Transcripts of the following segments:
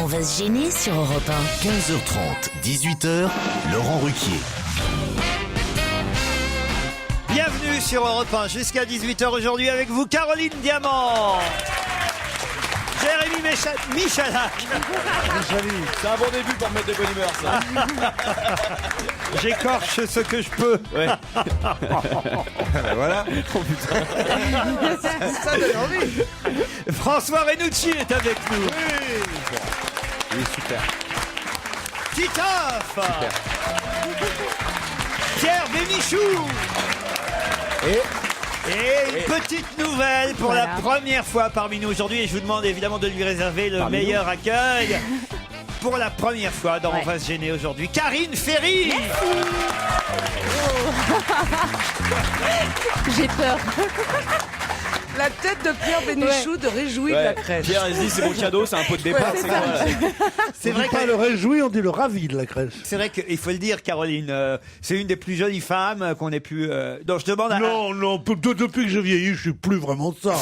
va se gêner sur Europe 1. 15h30, 18h, Laurent Ruquier. Bienvenue sur Europe 1 jusqu'à 18h aujourd'hui avec vous Caroline Diamant, Jérémy Michalak. C'est un bon début pour me mettre de bonne humeur, ça. J'écorche ce que je peux. Ouais. Voilà. Oh putain. Ça donne envie. François Renucci est avec nous. Oui, super. Titoff. Pierre Bénichou. Et une petite nouvelle pour la première fois parmi nous aujourd'hui, et je vous demande évidemment de lui réserver le meilleur accueil. Pour la première fois dans On va se gêner aujourd'hui, Karine Ferry. J'ai peur. La tête de Pierre Bénichou de réjoui de la crèche. Pierre, il se dit c'est mon cadeau, c'est un pot de départ. C'est vrai pas le réjoui, on dit le ravi de la crèche. C'est vrai qu'il faut le dire, Caroline, c'est une des plus jolies femmes qu'on ait pu... Donc je demande à... Non, depuis que je vieillis, je suis plus vraiment ça.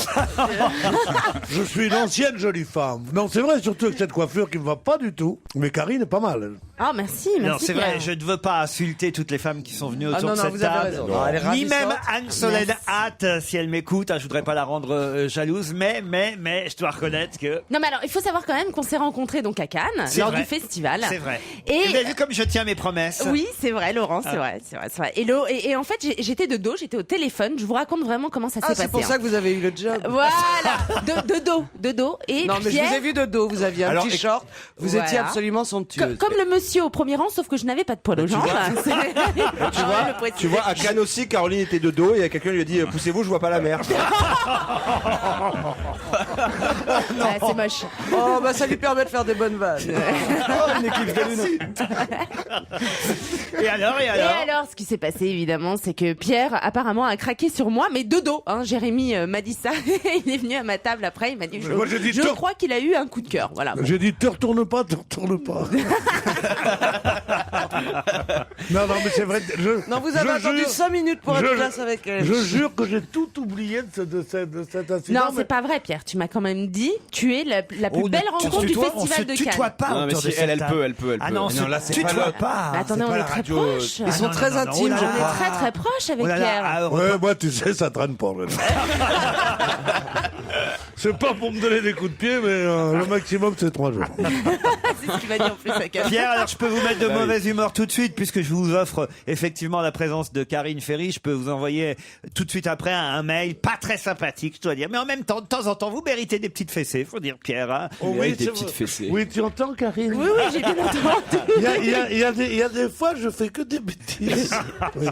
Je suis une ancienne jolie femme. Non, c'est vrai, surtout avec cette coiffure qui me va pas du tout. Mais Karine est pas mal. Ah, merci. Non, c'est Pierre. vrai, je ne veux pas insulter toutes les femmes qui sont venues autour de cette vous avez table. raison. Non. Elle est Ni même ravissante. Anne-Solène Hatt, si elle m'écoute, je voudrais pas la rendre jalouse, mais je dois reconnaître que... Non, mais alors, il faut savoir quand même qu'on s'est rencontrés donc à Cannes, C'est lors vrai. du festival. C'est vrai. Et vous avez vu comme je tiens mes promesses. oui, c'est vrai, Laurent, c'est vrai. Et en fait, j'étais de dos, j'étais au téléphone. Je vous raconte vraiment comment ça s'est passé. C'est pour ça que vous avez eu le job. Voilà, de dos. Et Non, mais Pierre, je vous ai vu de dos. Vous aviez un Alors, petit short. Vous voilà. étiez absolument somptueuse. comme le monsieur au premier rang, sauf que je n'avais pas de poil aux jambes. Tu vois, à Cannes aussi, Caroline était de dos et quelqu'un lui a dit poussez-vous, je vois pas la mer. C'est moche. Oh, bah ça lui permet de faire des bonnes vannes. Une éclipse de lune. Et alors Et alors, ce qui s'est passé, évidemment, c'est que Pierre, apparemment, a craqué sur moi, mais de dos. Jérémy m'a dit ça. Il est venu à ma table après, il m'a dit, moi, j'ai dit, je crois qu'il a eu un coup de cœur. Voilà. J'ai dit, te retourne pas. Non, mais c'est vrai. Non, vous avez attendu 5 minutes pour être place avec elle. Je jure que j'ai tout oublié de cet incident. Non, c'est pas vrai, Pierre. Tu m'as quand même dit, tu es la plus belle rencontre du festival de tutoie Cannes. pas Non, mais autour si de cette elle table. peut. Ah non, là, c'est tutoie pas. Mais attendez, on est très proches. Ils sont très intimes, oh là je là. On crois. est très très proches avec Oh là là, Pierre. ah, Ouais, moi, tu sais, ça traîne pas. C'est pas pour me donner des coups de pied, mais le maximum, c'est 3 jours. C'est ce qu'il va dire en plus à Cannes. Pierre, alors je peux vous mettre de mauvaise humeur tout de suite puisque je vous offre effectivement la présence de Karine Ferry. Je peux vous envoyer tout de suite après un mail pas très sympathique, je dois dire. Mais en même temps, de temps en temps, vous méritez des petites fessées, faut dire, Pierre. Hein. Oui, des c'est petites vrai. fessées. Oui, tu entends, Karine? Oui, j'ai bien entendu. Il y a des fois, je fais que des bêtises. Oui.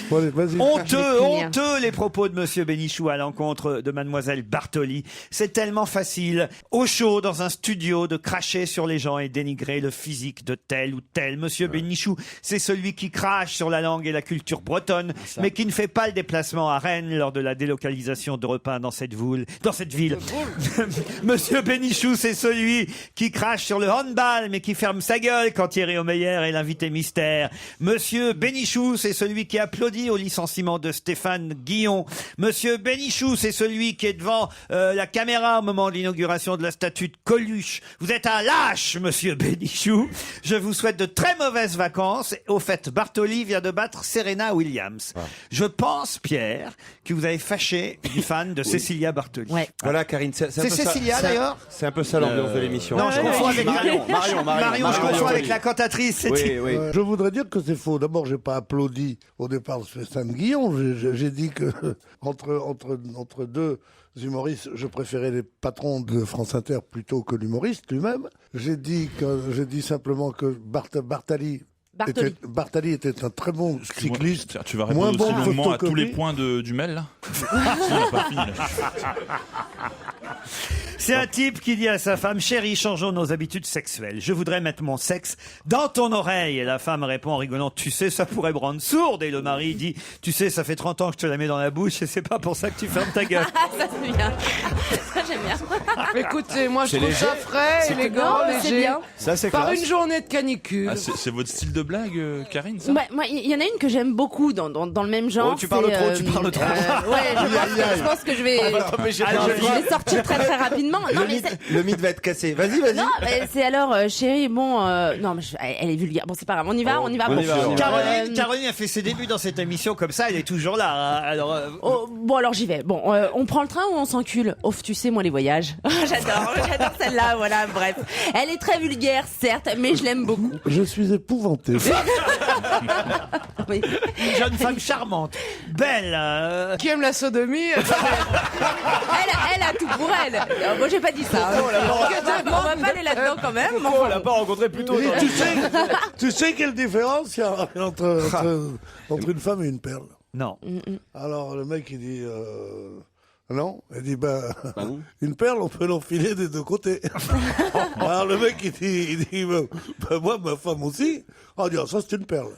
Bon, allez, vas-y. Honteux les propos de Monsieur Bénichou à l'encontre de Mademoiselle Bartoli. C'est tellement facile, au chaud, dans un studio, de cracher sur les gens et dénigrer le physique de tel ou tel. Monsieur Bénichou, c'est celui qui crache sur la langue et la culture bretonne, mais qui ne fait pas le déplacement à Rennes lors de la délocalisation d'Europe 1 dans cette ville. Monsieur Bénichou, c'est celui qui crache sur le handball, mais qui ferme sa gueule quand Thierry Omeyer est l'invité mystère. Monsieur Bénichou, c'est celui qui applaudit au licenciement de Stéphane Guillon. Monsieur Bénichou, c'est celui qui est devant la caméra au moment de l'inauguration de la statue de Coluche. Vous êtes un lâche, Monsieur Bénichou. Je vous souhaite de très mauvaises vacances. Au fait, Bartoli vient de battre Serena Williams. Je pense, Pierre, que vous avez fâché une fan de Cécilia Bartoli. Ouais. Voilà, Karine. C'est un peu ça- Cécilia, d'ailleurs C'est un peu ça l'ambiance de l'émission. Non, je confonds avec Marion, je confonds avec la cantatrice. c'est- Oui. Je voudrais dire que c'est faux. D'abord, j'ai pas applaudi au départ de Stéphane Guillon. J'ai dit que entre deux humoristes, je préférais les patrons de France Inter plutôt que l'humoriste lui-même. J'ai dit simplement que Bartali était un très bon cycliste. Tu vas moins répondre bon aussi longuement à tous les photocopie. points du mail, là. Si, on n'a pas fini, là. C'est un type qui dit à sa femme: chérie, changeons nos habitudes sexuelles. Je voudrais mettre mon sexe dans ton oreille. Et la femme répond en rigolant: tu sais, ça pourrait me rendre sourde. Et le mari dit: tu sais, ça fait 30 ans que je te la mets dans la bouche et c'est pas pour ça que tu fermes ta gueule. Ça, c'est bien. Ça, j'aime bien. Écoutez, moi je C'est trouve ça léger. frais, élégant, Non, c'est léger. bien. Ça, c'est Par classe. une journée de canicule. Ah, c'est votre style de blague, Karine, ça? Moi, il y en a une que j'aime beaucoup dans le même genre. Oh, tu parles c'est, trop, tu parles trop. Ouais, je pense que je vais sortir très très rapidement. Non, mais Le mythe va être cassé. Vas-y. non, mais c'est alors, chérie, bon, non, mais elle est vulgaire. Bon, c'est pas grave, on y va. Caroline a fait ses débuts dans cette émission comme ça, elle est toujours là. Hein. Alors, bon, alors j'y vais. Bon, on prend le train ou on s'encule? Ouf, tu sais, moi, les voyages. J'adore celle-là, voilà, bref. Elle est très vulgaire, certes, mais je l'aime beaucoup. Je suis épouvanté. Oui. une jeune femme charmante, belle. Qui aime la sodomie Elle a tout pour elle. Moi, j'ai pas dit ça. On va pas aller là-dedans quand même. On l'a pas rencontré plus tôt. Oui, tu sais quelle différence il y a entre une femme et une perle? Non. Alors le mec il dit non, il dit une perle on peut l'enfiler des deux côtés. Alors le mec il dit moi ma femme aussi. On dit ça c'est une perle.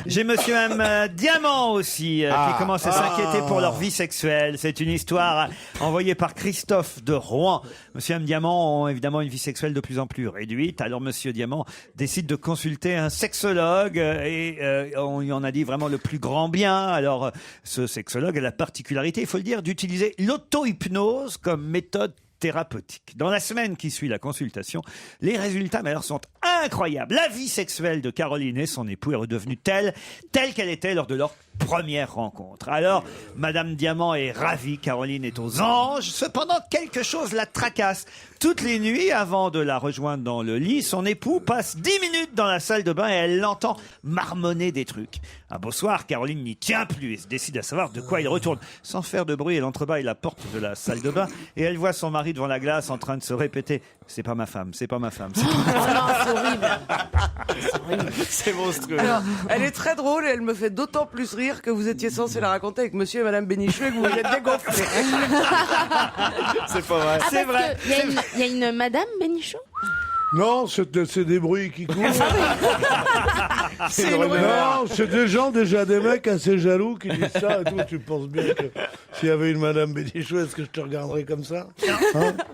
J'ai monsieur et madame Diamant aussi qui commencent à s'inquiéter pour leur vie sexuelle. C'est une histoire envoyée par Christophe de Rouen. Monsieur et madame Diamant ont évidemment une vie sexuelle de plus en plus réduite. Alors monsieur Diamant décide de consulter un sexologue et on lui en a dit vraiment le plus grand bien. Alors ce sexologue a la particularité, il faut le dire, d'utiliser l'auto-hypnose comme méthode thérapeutique. Dans la semaine qui suit la consultation, les résultats mais alors, sont incroyables. La vie sexuelle de Caroline et son époux est redevenue telle qu'elle était lors de leur première rencontre. Alors, Madame Diamant est ravie, Caroline est aux anges. Cependant, quelque chose la tracasse. Toutes les nuits, avant de la rejoindre dans le lit, son époux passe 10 minutes dans la salle de bain et elle l'entend marmonner des trucs. Un beau soir, Caroline n'y tient plus et se décide à savoir de quoi il retourne. Sans faire de bruit, elle entrebâille la porte de la salle de bain et elle voit son mari devant la glace en train de se répéter « C'est pas ma femme, c'est pas ma femme. » C'est horrible. C'est monstrueux. Alors, elle est très drôle et elle me fait d'autant plus rire que vous étiez censé la raconter avec monsieur et madame Bénichou et que vous vous êtes dégonflés. C'est pas vrai. C'est vrai. Il y a une madame Bénichou? Non, c'est des bruits qui courent. C'est une rumeur. Non, c'est des gens, déjà des mecs assez jaloux qui disent ça et tout. Tu penses bien que s'il y avait une Madame Bénichou, est-ce que je te regarderais comme ça?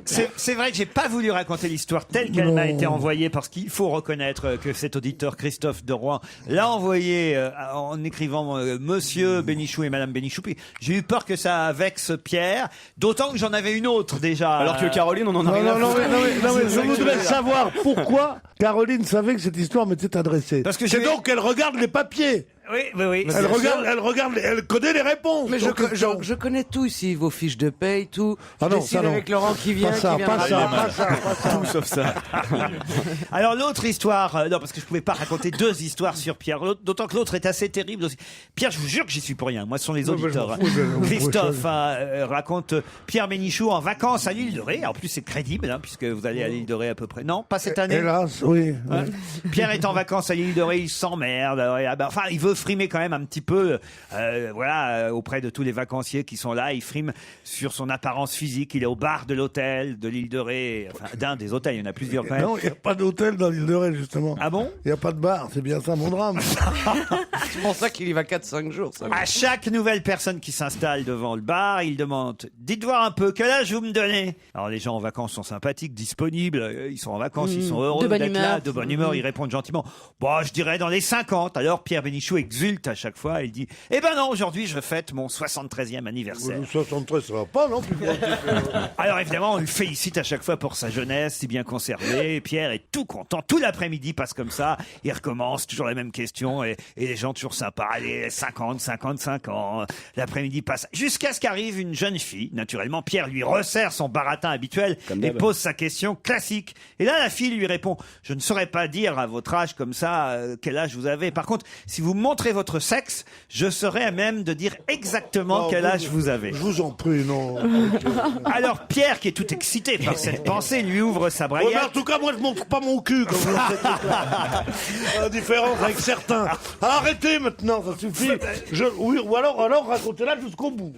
C'est vrai que j'ai pas voulu raconter l'histoire telle qu'elle m'a été envoyée parce qu'il faut reconnaître que cet auditeur Christophe de Rouen l'a envoyée en écrivant Monsieur Bénichou et Madame Bénichou. Puis j'ai eu peur que ça vexe Pierre, d'autant que j'en avais une autre déjà. Alors que Caroline, on en a rien à foutre. Non, mais je voudrais savoir pourquoi Caroline savait que cette histoire m'était adressée. Parce que c'est donc qu'elle regarde les papiers. Oui. Elle connaît les réponses. Mais donc, je connais tout ici, vos fiches de paye, tout. Ah Je non, décide ça non. avec Laurent qui vient, Pas ça, qui vient. pas ça. Tout sauf ça. Alors l'autre histoire, non parce que je pouvais pas raconter deux histoires sur Pierre, d'autant que l'autre est assez terrible aussi. Pierre, je vous jure que j'y suis pour rien. Moi, ce sont les auditeurs. Non, mais je m'en fous, Christophe raconte Pierre Bénichou en vacances à l'île de Ré. En plus, c'est crédible puisque vous allez à l'île de Ré à peu près. Non, pas cette année. Hélas, oui. Hein Pierre est en vacances à l'île de Ré, il s'emmerde. Enfin, il veut frimer quand même un petit peu, auprès de tous les vacanciers qui sont là. Il frime sur son apparence physique. Il est au bar de l'hôtel de l'île de Ré, enfin d'un des hôtels. Il y en a plusieurs quand même. Non, il n'y a pas d'hôtel dans l'île de Ré, justement. Ah bon? Il n'y a pas de bar, c'est bien ça mon drame. C'est pour ça qu'il y va 4-5 jours. Ça. À chaque nouvelle personne qui s'installe devant le bar, il demande « Dites voir un peu, quel âge vous me donnez ?» Alors les gens en vacances sont sympathiques, disponibles, ils sont en vacances, ils sont heureux d'être là, de bonne humeur, ils répondent gentiment « Bon, je dirais dans les 50 » Alors Pierre Bénichou exulte à chaque fois, il dit « Eh ben non, aujourd'hui je fête mon 73e anniversaire. » 73, ça va pas, non? Alors évidemment, on le félicite à chaque fois pour sa jeunesse, si bien conservée. Pierre est tout content, tout l'après-midi passe comme ça, il recommence, toujours les mêmes questions, et les gens toujours sympas, allez, 50, 55 ans, l'après-midi passe, jusqu'à ce qu'arrive une jeune fille, naturellement, Pierre lui resserre son baratin habituel et pose sa question classique. Et là, la fille lui répond, je ne saurais pas dire à votre âge comme ça, quel âge vous avez. Par contre, si vous me montrez votre sexe, je serais à même de dire exactement quel âge vous avez. Je vous en prie, non. Alors Pierre, qui est tout excité par cette pensée, lui ouvre sa braguette. Ouais, mais en tout cas, moi, je montre pas mon cul comme vous le faites. La différence avec certains. Arrêtez maintenant, ça suffit. Oui, ou alors racontez-la jusqu'au bout.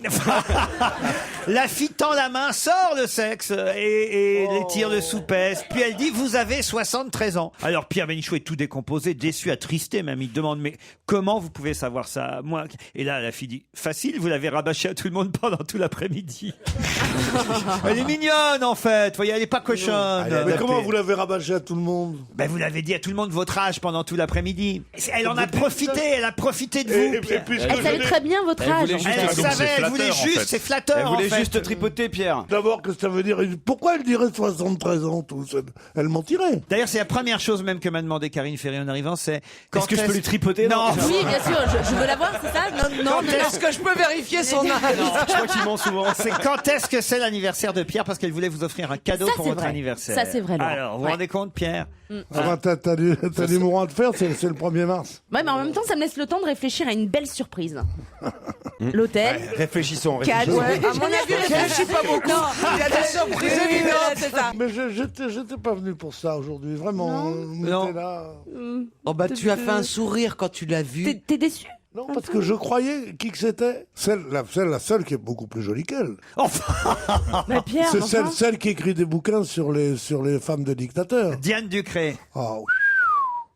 La fille tend la main, sort le sexe et les tire de soupesse. Puis elle dit, vous avez 73 ans. Alors Pierre Bénichou est tout décomposé, déçu, attristé même. Il demande, mais comment comment vous pouvez savoir ça? Moi. Et là, la fille dit, facile, vous l'avez rabâché à tout le monde pendant tout l'après-midi. Elle est mignonne, en fait. Vous voyez, elle est pas cochonne. Mais comment vous l'avez rabâché à tout le monde? Ben, vous l'avez dit à tout le monde votre âge pendant tout l'après-midi. Elle en a profité, elle a profité de vous. Elle savait très bien votre âge. Elle savait, elle voulait juste, c'est flatteur. Elle voulait en fait. juste tripoter, Pierre. D'abord, qu'est-ce que ça veut dire? Pourquoi elle dirait 73 ans, tout ça? Elle mentirait. D'ailleurs, c'est la première chose même que m'a demandé Karine Ferry en arrivant, c'est... Est-ce que je peux lui tripoter? Non. Oui, bien sûr, je veux la voir, c'est ça? Non. Est-ce que je peux vérifier son âge? Je crois qu'il ment souvent. C'est quand est-ce que c'est l'anniversaire de Pierre? Parce qu'elle voulait vous offrir un cadeau Ça, pour c'est votre vrai. anniversaire. Ça, c'est vrai, Laurent. Alors, vous vous Ouais. rendez compte, Pierre? Ah bah, t'as du mourant à te faire, c'est le 1er mars. Ouais, mais en même temps, ça me laisse le temps de réfléchir à une belle surprise. L'hôtel. Réfléchissons. Cadeau. À mon avis, elle réfléchit pas beaucoup. Il y a des surprises évidentes. C'est ça. Mais j'étais pas venu pour ça aujourd'hui, vraiment. Non. Là. Oh bah tu as fait un sourire quand tu l'as vu. T'es déçu? Non, parce que je croyais qui que c'était. La seule qui est beaucoup plus jolie qu'elle. Mais Pierre, C'est enfin. celle qui écrit des bouquins sur les femmes de dictateurs. Diane Ducré. Ah oui.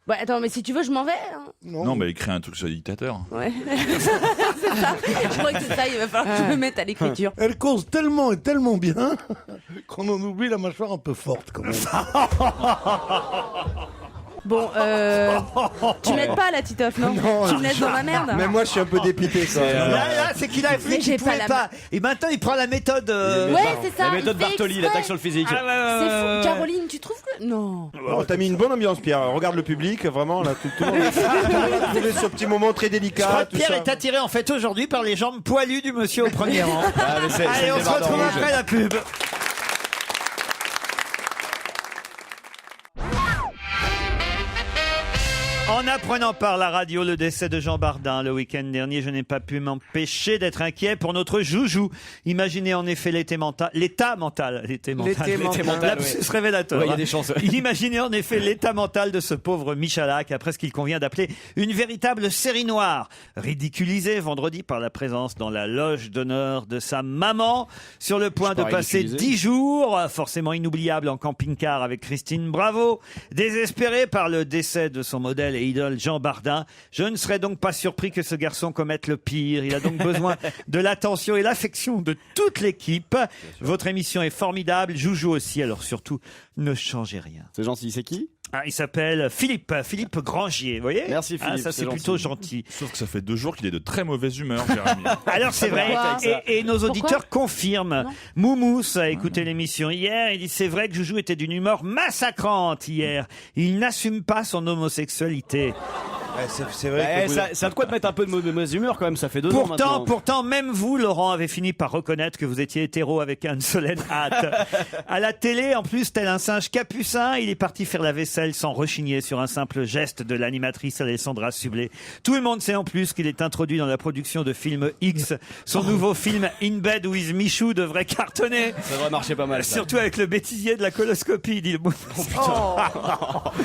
Ouais, attends, mais si tu veux, je m'en vais. Hein. Non, mais écris un truc sur les dictateurs. Ouais. C'est ça. Je crois que c'est ça, il va falloir que je me mette à l'écriture. Elle cause tellement et tellement bien qu'on en oublie la mâchoire un peu forte quand même. Bon, tu m'aides pas là, Titoff, non? Tu me laisses dans ma merde? Mais moi, je suis un peu dépité, ça. Là, c'est qu'il a vu Mais qu'il j'ai pouvait pas la pas. Et maintenant, il prend la méthode... Ouais, c'est ça. La méthode il fait Bartoli, exprès. l'attaque sur le physique. Ah, ouais, C'est ouais, fou. Caroline, tu trouves que... Non. Oh, t'as mis une bonne ambiance, Pierre. Regarde le public, vraiment, là, tout le monde a trouvé ce petit moment très Je crois délicat. que Pierre est attiré en fait aujourd'hui par les jambes poilues du monsieur au premier rang. Allez, on se retrouve après la pub. En apprenant par la radio le décès de Jean Bardin le week-end dernier, je n'ai pas pu m'empêcher d'être inquiet pour notre joujou. Imaginez en effet l'état mental, lapsus révélateur. Ouais, il y a des chances. Imaginez en effet l'état mental de ce pauvre Michalak après ce qu'il convient d'appeler une véritable série noire, ridiculisé vendredi par la présence dans la loge d'honneur de sa maman, sur le point de pas passer ridiculisé. 10 jours, forcément inoubliables en camping-car avec Christine Bravo, désespéré par le décès de son modèle et idole Jean Bardin. Je ne serais donc pas surpris que ce garçon commette le pire. Il a donc besoin de l'attention et l'affection de toute l'équipe. Votre émission est formidable, Joujou aussi, alors surtout, ne changez rien. C'est gentil, c'est qui? Ah, il s'appelle Philippe Grangier, vous voyez? Merci, Philippe, Ah, ça c'est c'est plutôt gentil. Sauf que ça fait 2 jours qu'il est de très mauvaise humeur, Jérémy. Alors c'est vrai, Pourquoi et nos auditeurs confirment. Non. Moumous a écouté l'émission hier, il dit c'est vrai que Joujou était d'une humeur massacrante hier. Il n'assume pas son homosexualité. C'est vrai. Ça a de quoi te mettre un peu de mauvaise humeur quand même, ça fait 2 ans maintenant. Pourtant, même vous, Laurent, avez fini par reconnaître que vous étiez hétéro avec Anne Solène Hatt. À la télé, en plus, tel un singe capucin, il est parti faire la vaisselle sans rechigner sur un simple geste de l'animatrice Alessandra Sublet. Tout le monde sait en plus qu'il est introduit dans la production de film X. Son nouveau film In Bed with Michou devrait cartonner. Ça devrait marcher pas mal. Ça. Surtout avec le bêtisier de la coloscopie, dit le mot.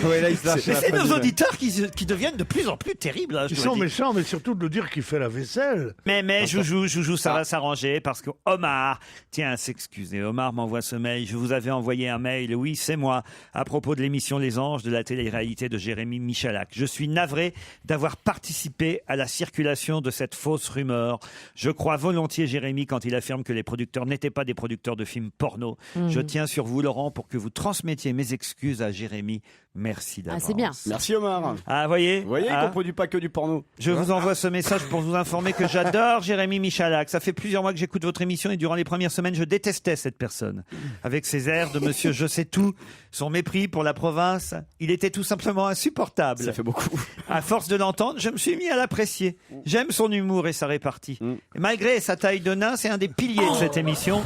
Ouais, là, il se lâche Mais la c'est nos famille. auditeurs qui deviennent de plus en plus terribles. Hein, je Ils dois sont dire. méchants, mais surtout de nous dire qu'il fait la vaisselle. Mais Joujou, ça va s'arranger parce que Omar tient à s'excuser. Omar m'envoie ce mail. Je vous avais envoyé un mail, oui, c'est moi, à propos de l'émission Les Anges de la télé-réalité de Jérémy Michalak. Je suis navré d'avoir participé à la circulation de cette fausse rumeur. Je crois volontiers Jérémy quand il affirme que les producteurs n'étaient pas des producteurs de films porno. Je tiens sur vous, Laurent, pour que vous transmettiez mes excuses à Jérémy. Merci d'avance. Ah, c'est bien. Merci, Omar. Ah, voyez Vous voyez qu'on produit pas que du porno. Je vous envoie ce message pour vous informer que j'adore Jérémy Michalak. Ça fait plusieurs mois que j'écoute votre émission et durant les premières semaines, je détestais cette personne. Avec ses airs de monsieur je sais tout, son mépris pour la province, il était tout simplement insupportable. Ça fait beaucoup. À force de l'entendre, je me suis mis à l'apprécier. J'aime son humour et sa répartie. Et malgré sa taille de nain, c'est un des piliers de cette émission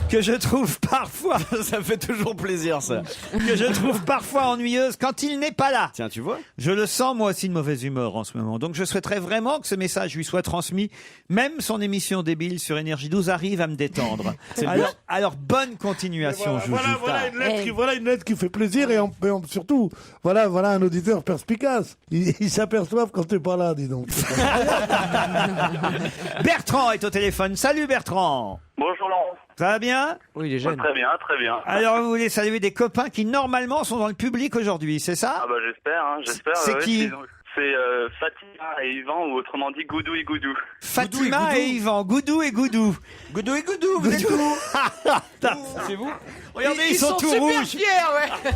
que je trouve parfois, Ça fait toujours plaisir, ça. ennuyeuse quand il n'est pas là. Tiens, tu vois? Je le sens moi aussi de mauvaise humeur en ce moment. Donc je souhaiterais vraiment que ce message lui soit transmis. Même son émission débile sur Énergie 12 arrive à me détendre. Alors bonne continuation, Joujou. Voilà une lettre qui fait plaisir et surtout, voilà un auditeur perspicace. Ils s'aperçoivent quand t'es pas là, dis donc. Bertrand est au téléphone. Salut Bertrand. Bonjour Laurent. Ça va bien? Oui, il est jeune. Très bien, très bien. Alors vous voulez saluer des copains qui normalement sont dans le public aujourd'hui, c'est ça? Ah bah j'espère, hein, j'espère. C'est qui? C'est Fatima et Yvan, ou autrement dit Goudou et Goudou. Fatima et Yvan, Goudou et Goudou. Goudou et Goudou, vous êtes où? C'est vous? Regardez, ils sont tout super rouges. fiers, ouais.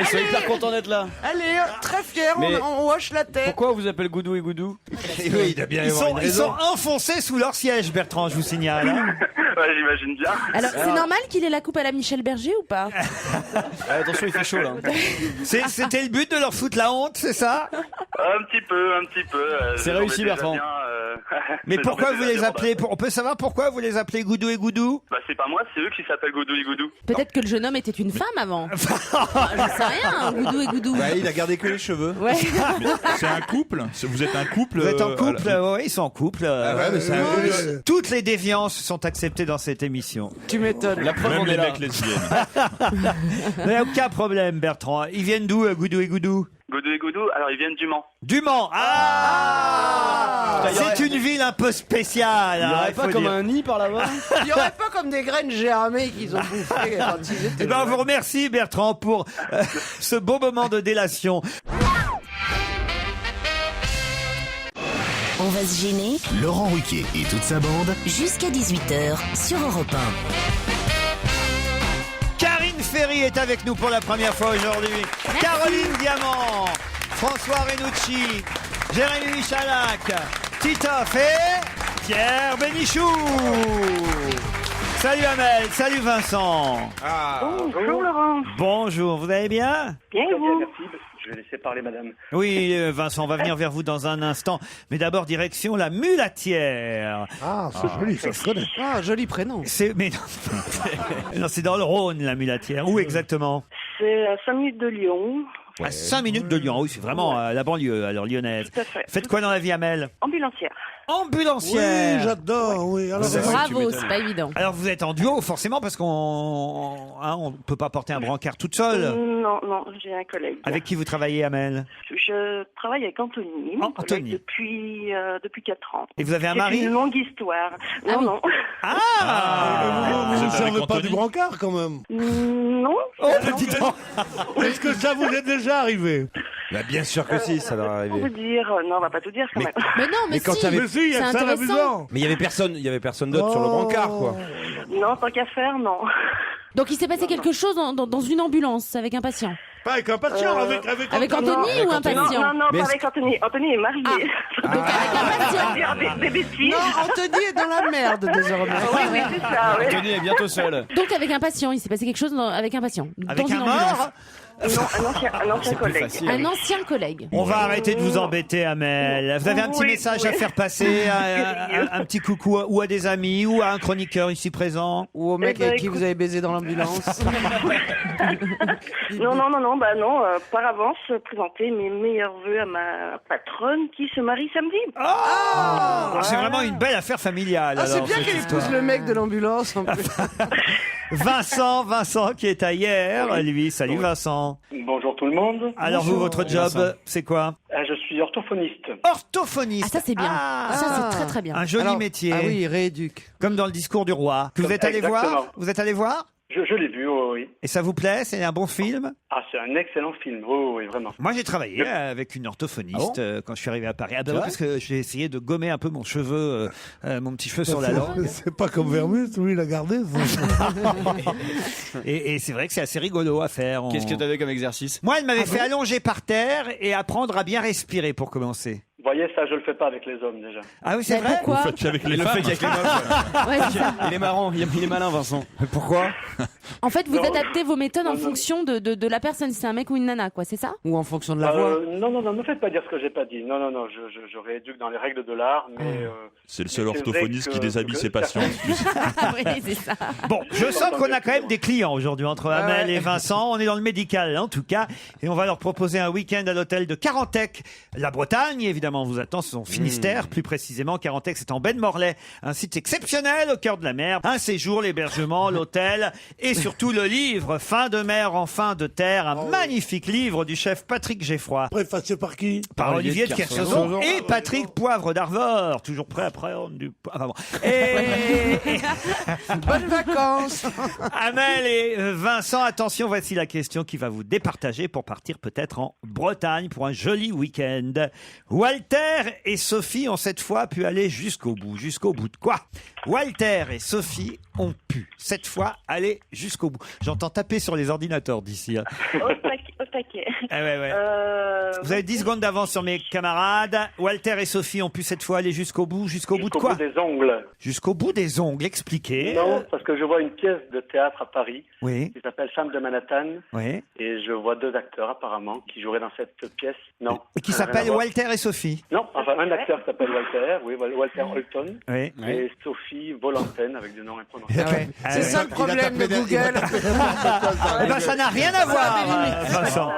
Ils sont hyper contents d'être là. Allez, très fiers, Mais- on hoche la tête. Pourquoi on vous appelle Goudou et Goudou? Oui, il doit bien y Ils avoir sont, une ils sont raison. enfoncés sous leur siège, Bertrand, je vous signale. hein. Ouais, j'imagine bien. Alors, c'est normal qu'il ait la coupe à la Michel Berger ou pas? Attention, il fait chaud là. C'était le but de leur foutre la honte, c'est ça? Un petit peu. C'est j'en réussi, ai déjà Bertrand. bien, Mais j'en pourquoi ai vous déjà les bien appelez On peut savoir pourquoi vous les appelez Goudou et Goudou? Bah, c'est pas moi, c'est eux qui s'appellent Goudou et Goudou. Peut-être que le jeune homme était une femme avant. Je sais rien, hein, Goudou et Goudou. Bah, il a gardé que les cheveux. Ouais. C'est un couple? Vous êtes un couple? Vous êtes en couple? Oui, ils sont en couple. ouais, mais c'est un joli- Toutes les déviances sont acceptées dans cette émission. Tu m'étonnes. La preuve, Même on les est là. mecs lesbiennes. Il n'y a aucun problème, Bertrand. Ils viennent d'où, Goudou et Goudou? Goudou et Goudou, alors ils viennent du Mans. Du Mans. C'est une ville un peu spéciale. Il n'y hein, aurait il pas faut comme dire. un nid par là-bas? Il n'y aurait pas comme des graines germées qu'ils ont bouffées quand ils étaient Eh ben, on jeunes. vous remercie, Bertrand, pour ce beau moment de délation. On va se gêner Laurent Ruquier et toute sa bande. jusqu'à 18h sur Europe 1. Karine Ferry est avec nous pour la première fois aujourd'hui. Caroline Diamant, François Renucci, Jérémy Michalak, Titoff et Pierre Bénichou. Salut Amel, salut Vincent. Bonjour Laurent. Bonjour, vous allez bien? Bien et vous? Merci, je vais laisser parler madame. Oui, Vincent, on va venir vers vous dans un instant. Mais d'abord, direction la Mulatière. Ah, c'est joli, ça se connaît. Ah, joli prénom. Mais non, non, c'est dans le Rhône, la Mulatière. Où exactement? C'est à 5 minutes de Lyon. À 5 minutes de Lyon. Oui, c'est vraiment la banlieue, alors lyonnaise. Tout à fait. Faites quoi dans la vie, Amel? Ambulancière. Ambulancière. Oui, j'adore, oui. Alors, Bravo, c'est pas évident. Alors vous êtes en duo forcément parce on peut pas porter un brancard toute seule. Non, j'ai un collègue. Avec qui vous travaillez, Amel? Je travaille avec Anthony, mon collègue, Anthony. depuis 4 ans. Et vous avez un C'est mari? une longue histoire. Non, oui. non. Ah, vous ne êtes servez avec pas Anthony du brancard quand même. Non. Oh, dis donc. Est-ce que ça vous est déjà arrivé? Bah, bien sûr que si, ça va On arriver. peut dire, non, on va pas tout dire quand même. Mais non, mais quand si, t'avais- Mais si, il y c'est a ça intéressant. l'amusant. Mais il y avait personne d'autre sur le brancard, quoi. Non, tant qu'à faire, non. Donc il s'est passé quelque chose dans une ambulance avec un patient. Pas avec un patient, avec Avec Anthony ou un patient? Non, Mais pas est-ce- avec Anthony. Anthony est marié. Donc avec un patient. Dire des bêtises. Non, Anthony est dans la merde désormais. Oui, c'est ça, oui. Anthony est bientôt seul. Donc avec un patient, il s'est passé quelque chose avec un patient. Avec dans un une ambulance. mort? Non, un ancien collègue. facile. Un ancien collègue. On va arrêter de vous embêter, Amel. Vous avez un petit Oui, message oui. à faire passer, un petit coucou ou à des amis ou à un chroniqueur ici présent? Ou au mec Eh ben, avec qui écoute- vous avez baisé dans l'ambulance. Non, par avance, présenter mes meilleurs vœux à ma patronne qui se marie samedi. C'est vraiment une belle affaire familiale. Ah, c'est alors, bien cette qu'elle histoire. épouse le mec de l'ambulance en plus. Vincent qui est à hier, lui. Salut Vincent. Bonjour tout le monde. Alors vous, votre job, c'est quoi? Je suis orthophoniste. Orthophoniste. Ah ça c'est bien. Ah, Ça c'est très très bien. un joli Alors- métier. Ah oui, rééduque. Comme dans le discours du roi. Que vous êtes allé Exactement. voir? Vous êtes allé voir? Je l'ai vu, oui. Et ça vous plaît? C'est un bon film? Ah, c'est un excellent film, oui, vraiment. Moi, j'ai travaillé avec une orthophoniste quand je suis arrivé à Paris. Ah bah oui, parce que j'ai essayé de gommer un peu mon cheveu, mon petit cheveu sur la langue. C'est pas comme Vermus, lui, il a gardé. Et c'est vrai que c'est assez rigolo à faire. Qu'est-ce que t'avais comme exercice? Moi, elle m'avait fait allonger par terre et apprendre à bien respirer pour commencer. Vous voyez, ça, je le fais pas avec les hommes, déjà. Ah oui, c'est Mais vrai? pourquoi? Faites avec les Il le femmes. fait qu'avec les meufs. Ouais, c'est ça. Il est marrant, il est malin, Vincent. Pourquoi? En fait, vous Non. adaptez vos méthodes en Non, non. fonction de la personne, si c'est un mec ou une nana, quoi, c'est ça? Ou en fonction de la voix. Non, ne faites pas dire ce que j'ai pas dit. Non, je rééduque dans les règles de l'art, mais... C'est le seul C'est vrai orthophoniste qui que- déshabille que ses patients. Ah oui, c'est ça. Bon, je sens qu'on a quand même des clients aujourd'hui entre Amel et Vincent. On est dans le médical, en tout cas. Et on va leur proposer un week-end à l'hôtel de Carantec, la Bretagne, évidemment. évidemment vous attend, c'est son Finistère, plus précisément. Carentex est en baie de Morlaix, un site exceptionnel au cœur de la mer. Un séjour, l'hébergement, l'hôtel et surtout le livre Fin de mer en fin de terre, un magnifique livre du chef Patrick Geffroy. Préfacé par qui? Par Olivier de Kersauzon et Patrick Poivre d'Arvor, toujours prêt après du. Enfin bon. Et Bonnes vacances. Amel et Vincent, attention, voici la question qui va vous départager pour partir peut-être en Bretagne pour un joli week-end. Walter et Sophie ont cette fois pu aller jusqu'au bout. Jusqu'au bout de quoi? Walter et Sophie ont pu cette fois aller jusqu'au bout. J'entends taper sur les ordinateurs d'ici. Hein. Au taquet. Ah ouais. Vous avez 10 secondes d'avance sur mes camarades. Walter et Sophie ont pu cette fois aller jusqu'au bout. Jusqu'au bout de quoi? Jusqu'au bout des ongles. Jusqu'au bout des ongles, expliquez. Non, parce que je vois une pièce de théâtre à Paris Oui. qui s'appelle Femme de Manhattan. Oui. Et je vois 2 acteurs apparemment qui joueraient dans cette pièce. Non. Et qui ça n'a rien à s'appellent voir. Walter et Sophie. Non, enfin un acteur s'appelle Walter, oui, Walter Holton. Oui. Et Sophie Volanten avec des noms imprononçables. Ah ouais. C'est ça le problème de Google. Eh ben, ça n'a rien à voir, Vincent.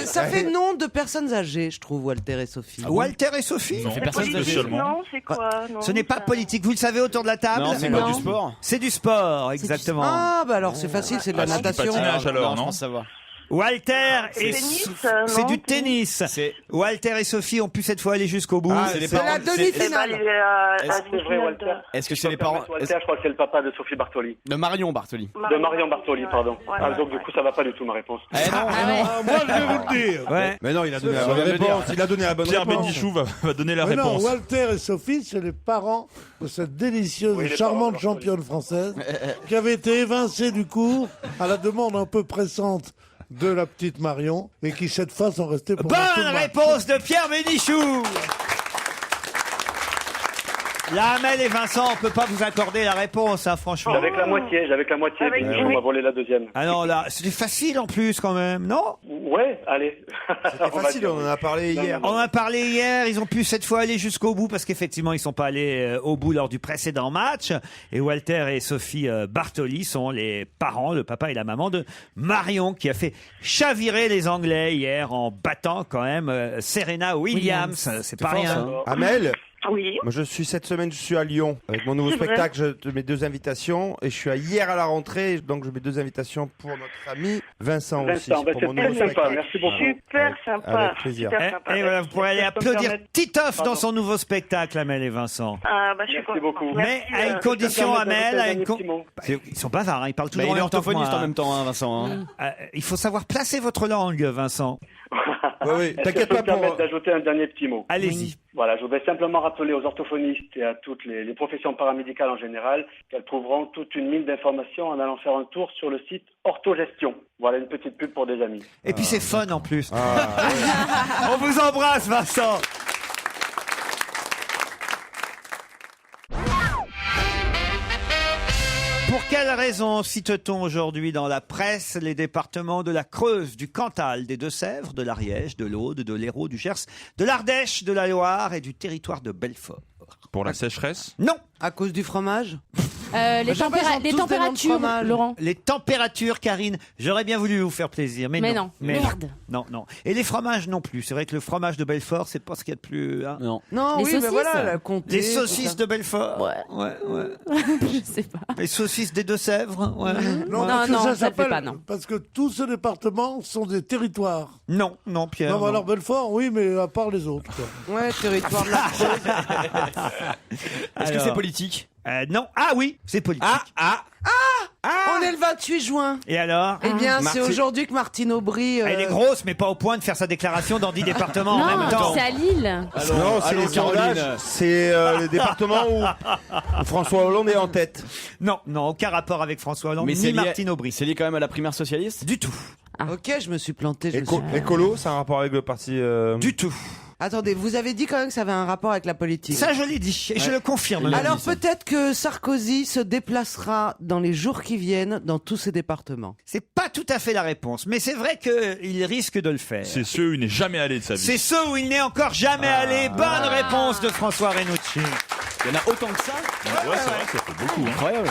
Ça fait nom de personnes âgées, je trouve, Walter et Sophie. Walter et Sophie? Non, C'est personne pas âgée. spécialement. Non, c'est quoi? Non, Ce n'est pas politique, vous le savez autour de la table? Non, c'est pas du sport. C'est du sport, exactement. Ah, bah alors c'est facile, c'est de la Ah, c'est du natation. patinage, alors, je non pense savoir. Walter et tennis, c'est non, du tennis. C'est- Walter et Sophie ont pu cette fois aller jusqu'au bout. c'est les C'est parents. la demi-finale. C'est vrai, Walter. Est-ce que c'est les parents Walter, je crois que c'est le papa de Sophie Bartoli. de Marion Bartoli? De Marion Bartoli, pardon. Ouais, Ah, donc du coup, ça va pas du tout ma réponse. Eh non, Moi, je vais vous le dire. Ouais. Mais non, il a donné la Ça bonne vient de le dire. réponse. Il a donné la bonne Pierre réponse. Bénichou va donner la Mais non, réponse. Walter et Sophie, c'est les parents de cette délicieuse Oui, et les charmante parents, championne française qui avait été évincée du cours à la demande un peu pressante de la petite Marion et qui cette fois sont restés pour un coup de Bonne marque. réponse de Pierre Bénichou. Là, Amel et Vincent, on peut pas vous accorder la réponse, hein, franchement. J'avais que la moitié, Avec- puis on m'a volé la deuxième. Ah non, là, c'était facile en plus quand même, non? Ouais, allez. C'est facile, on en a parlé hier. On en a parlé hier, ils ont pu cette fois aller jusqu'au bout parce qu'effectivement ils sont pas allés au bout lors du précédent match. Et Walter et Sophie Bartoli sont les parents, le papa et la maman de Marion qui a fait chavirer les Anglais hier en battant quand même Serena Williams. C'est pas fort, rien. ça. Amel, Oui. moi cette semaine je suis à Lyon avec mon nouveau C'est vrai. spectacle, je te mets 2 invitations et je suis à hier à la rentrée, donc je mets 2 invitations pour notre ami Vincent aussi, Vincent, bah, pour c'est mon très nouveau sympa, spectacle. merci beaucoup. Super Avec- sympa. avec plaisir. Super Et, sympa. et voilà, vous pourrez aller Je peux me applaudir permettre- Titoff dans Pardon. son nouveau spectacle, Amel et Vincent. Ah, bah, je suis Merci contente. beaucoup. Mais à une euh, condition, je peux me permettre Amel, d'ajouter à un une dernier petit mot. Ils sont bavards, hein, ils parlent Bah, toujours il est en même temps que orthophoniste moi, en même temps, hein, Vincent. hein. Il faut savoir placer votre langue, Vincent. Oui, Est-ce que t'inquiète je peux pas me permettre pour... d'ajouter un dernier petit mot? Allez-y. Voilà, je voudrais simplement rappeler aux orthophonistes et à toutes les professions paramédicales en général qu'elles trouveront toute une mine d'informations en allant faire un tour sur le site Orthogestion. Voilà une petite pub pour des amis. Et puis c'est fun en plus. Ah, On vous embrasse, Vincent. Pour quelle raison cite-t-on aujourd'hui dans la presse les départements de la Creuse, du Cantal, des Deux-Sèvres, de l'Ariège, de l'Aude, de l'Hérault, du Gers, de l'Ardèche, de la Loire et du territoire de Belfort? Pour la sécheresse? Non. À cause du fromage? Les, Bah, j'ai l'impression les tous des noms de températures, fromage. Laurent. Les températures, Karine, j'aurais bien voulu vous faire plaisir, mais non. Merde. Non. Et les fromages non plus. C'est vrai que le fromage de Belfort, c'est pas ce qu'il y a de plus... hein. Non. Non, Les oui, mais saucisses. voilà, la comté. Les tout saucisses ça. de Belfort. Ouais. Je sais pas. Les saucisses des Deux-Sèvres. Ouais. Non, parce que non, ça le fait s'appelle- pas, non. Parce que tous ces départements sont des territoires. Non, Pierre. Non, mais non. alors Belfort, oui, mais à part les autres. quoi. Ouais, territoire de la Creuse. Est-ce que Alors, c'est politique? Non. Ah oui, c'est politique. On est le 28 juin. Et alors Eh bien, c'est Martine- aujourd'hui que Martine Aubry. Elle est grosse, mais pas au point de faire sa déclaration dans 10 départements en même temps. Non, c'est à Lille. non, c'est allons, les sondages, Caroline. c'est le département où François Hollande est en tête. Non, aucun rapport avec François Hollande Mais ni c'est lié- Martine Aubry. C'est lié quand même à la primaire socialiste? Du tout. Ok, je me suis planté. Écolo, c'est un rapport avec le parti... Du tout. Attendez, vous avez dit quand même que ça avait un rapport avec la politique. Ça, je l'ai dit. Et je le confirme. Alors dit, ça. peut-être que Sarkozy se déplacera dans les jours qui viennent dans tous ces départements. C'est pas tout à fait la réponse, mais c'est vrai qu'il risque de le faire. C'est ceux où il n'est jamais allé de sa vie. C'est ceux où il n'est encore jamais allé. Bonne réponse de François Renucci. Il y en a autant que ça? Ouais, c'est vrai, ça fait beaucoup. Hein. Incroyable.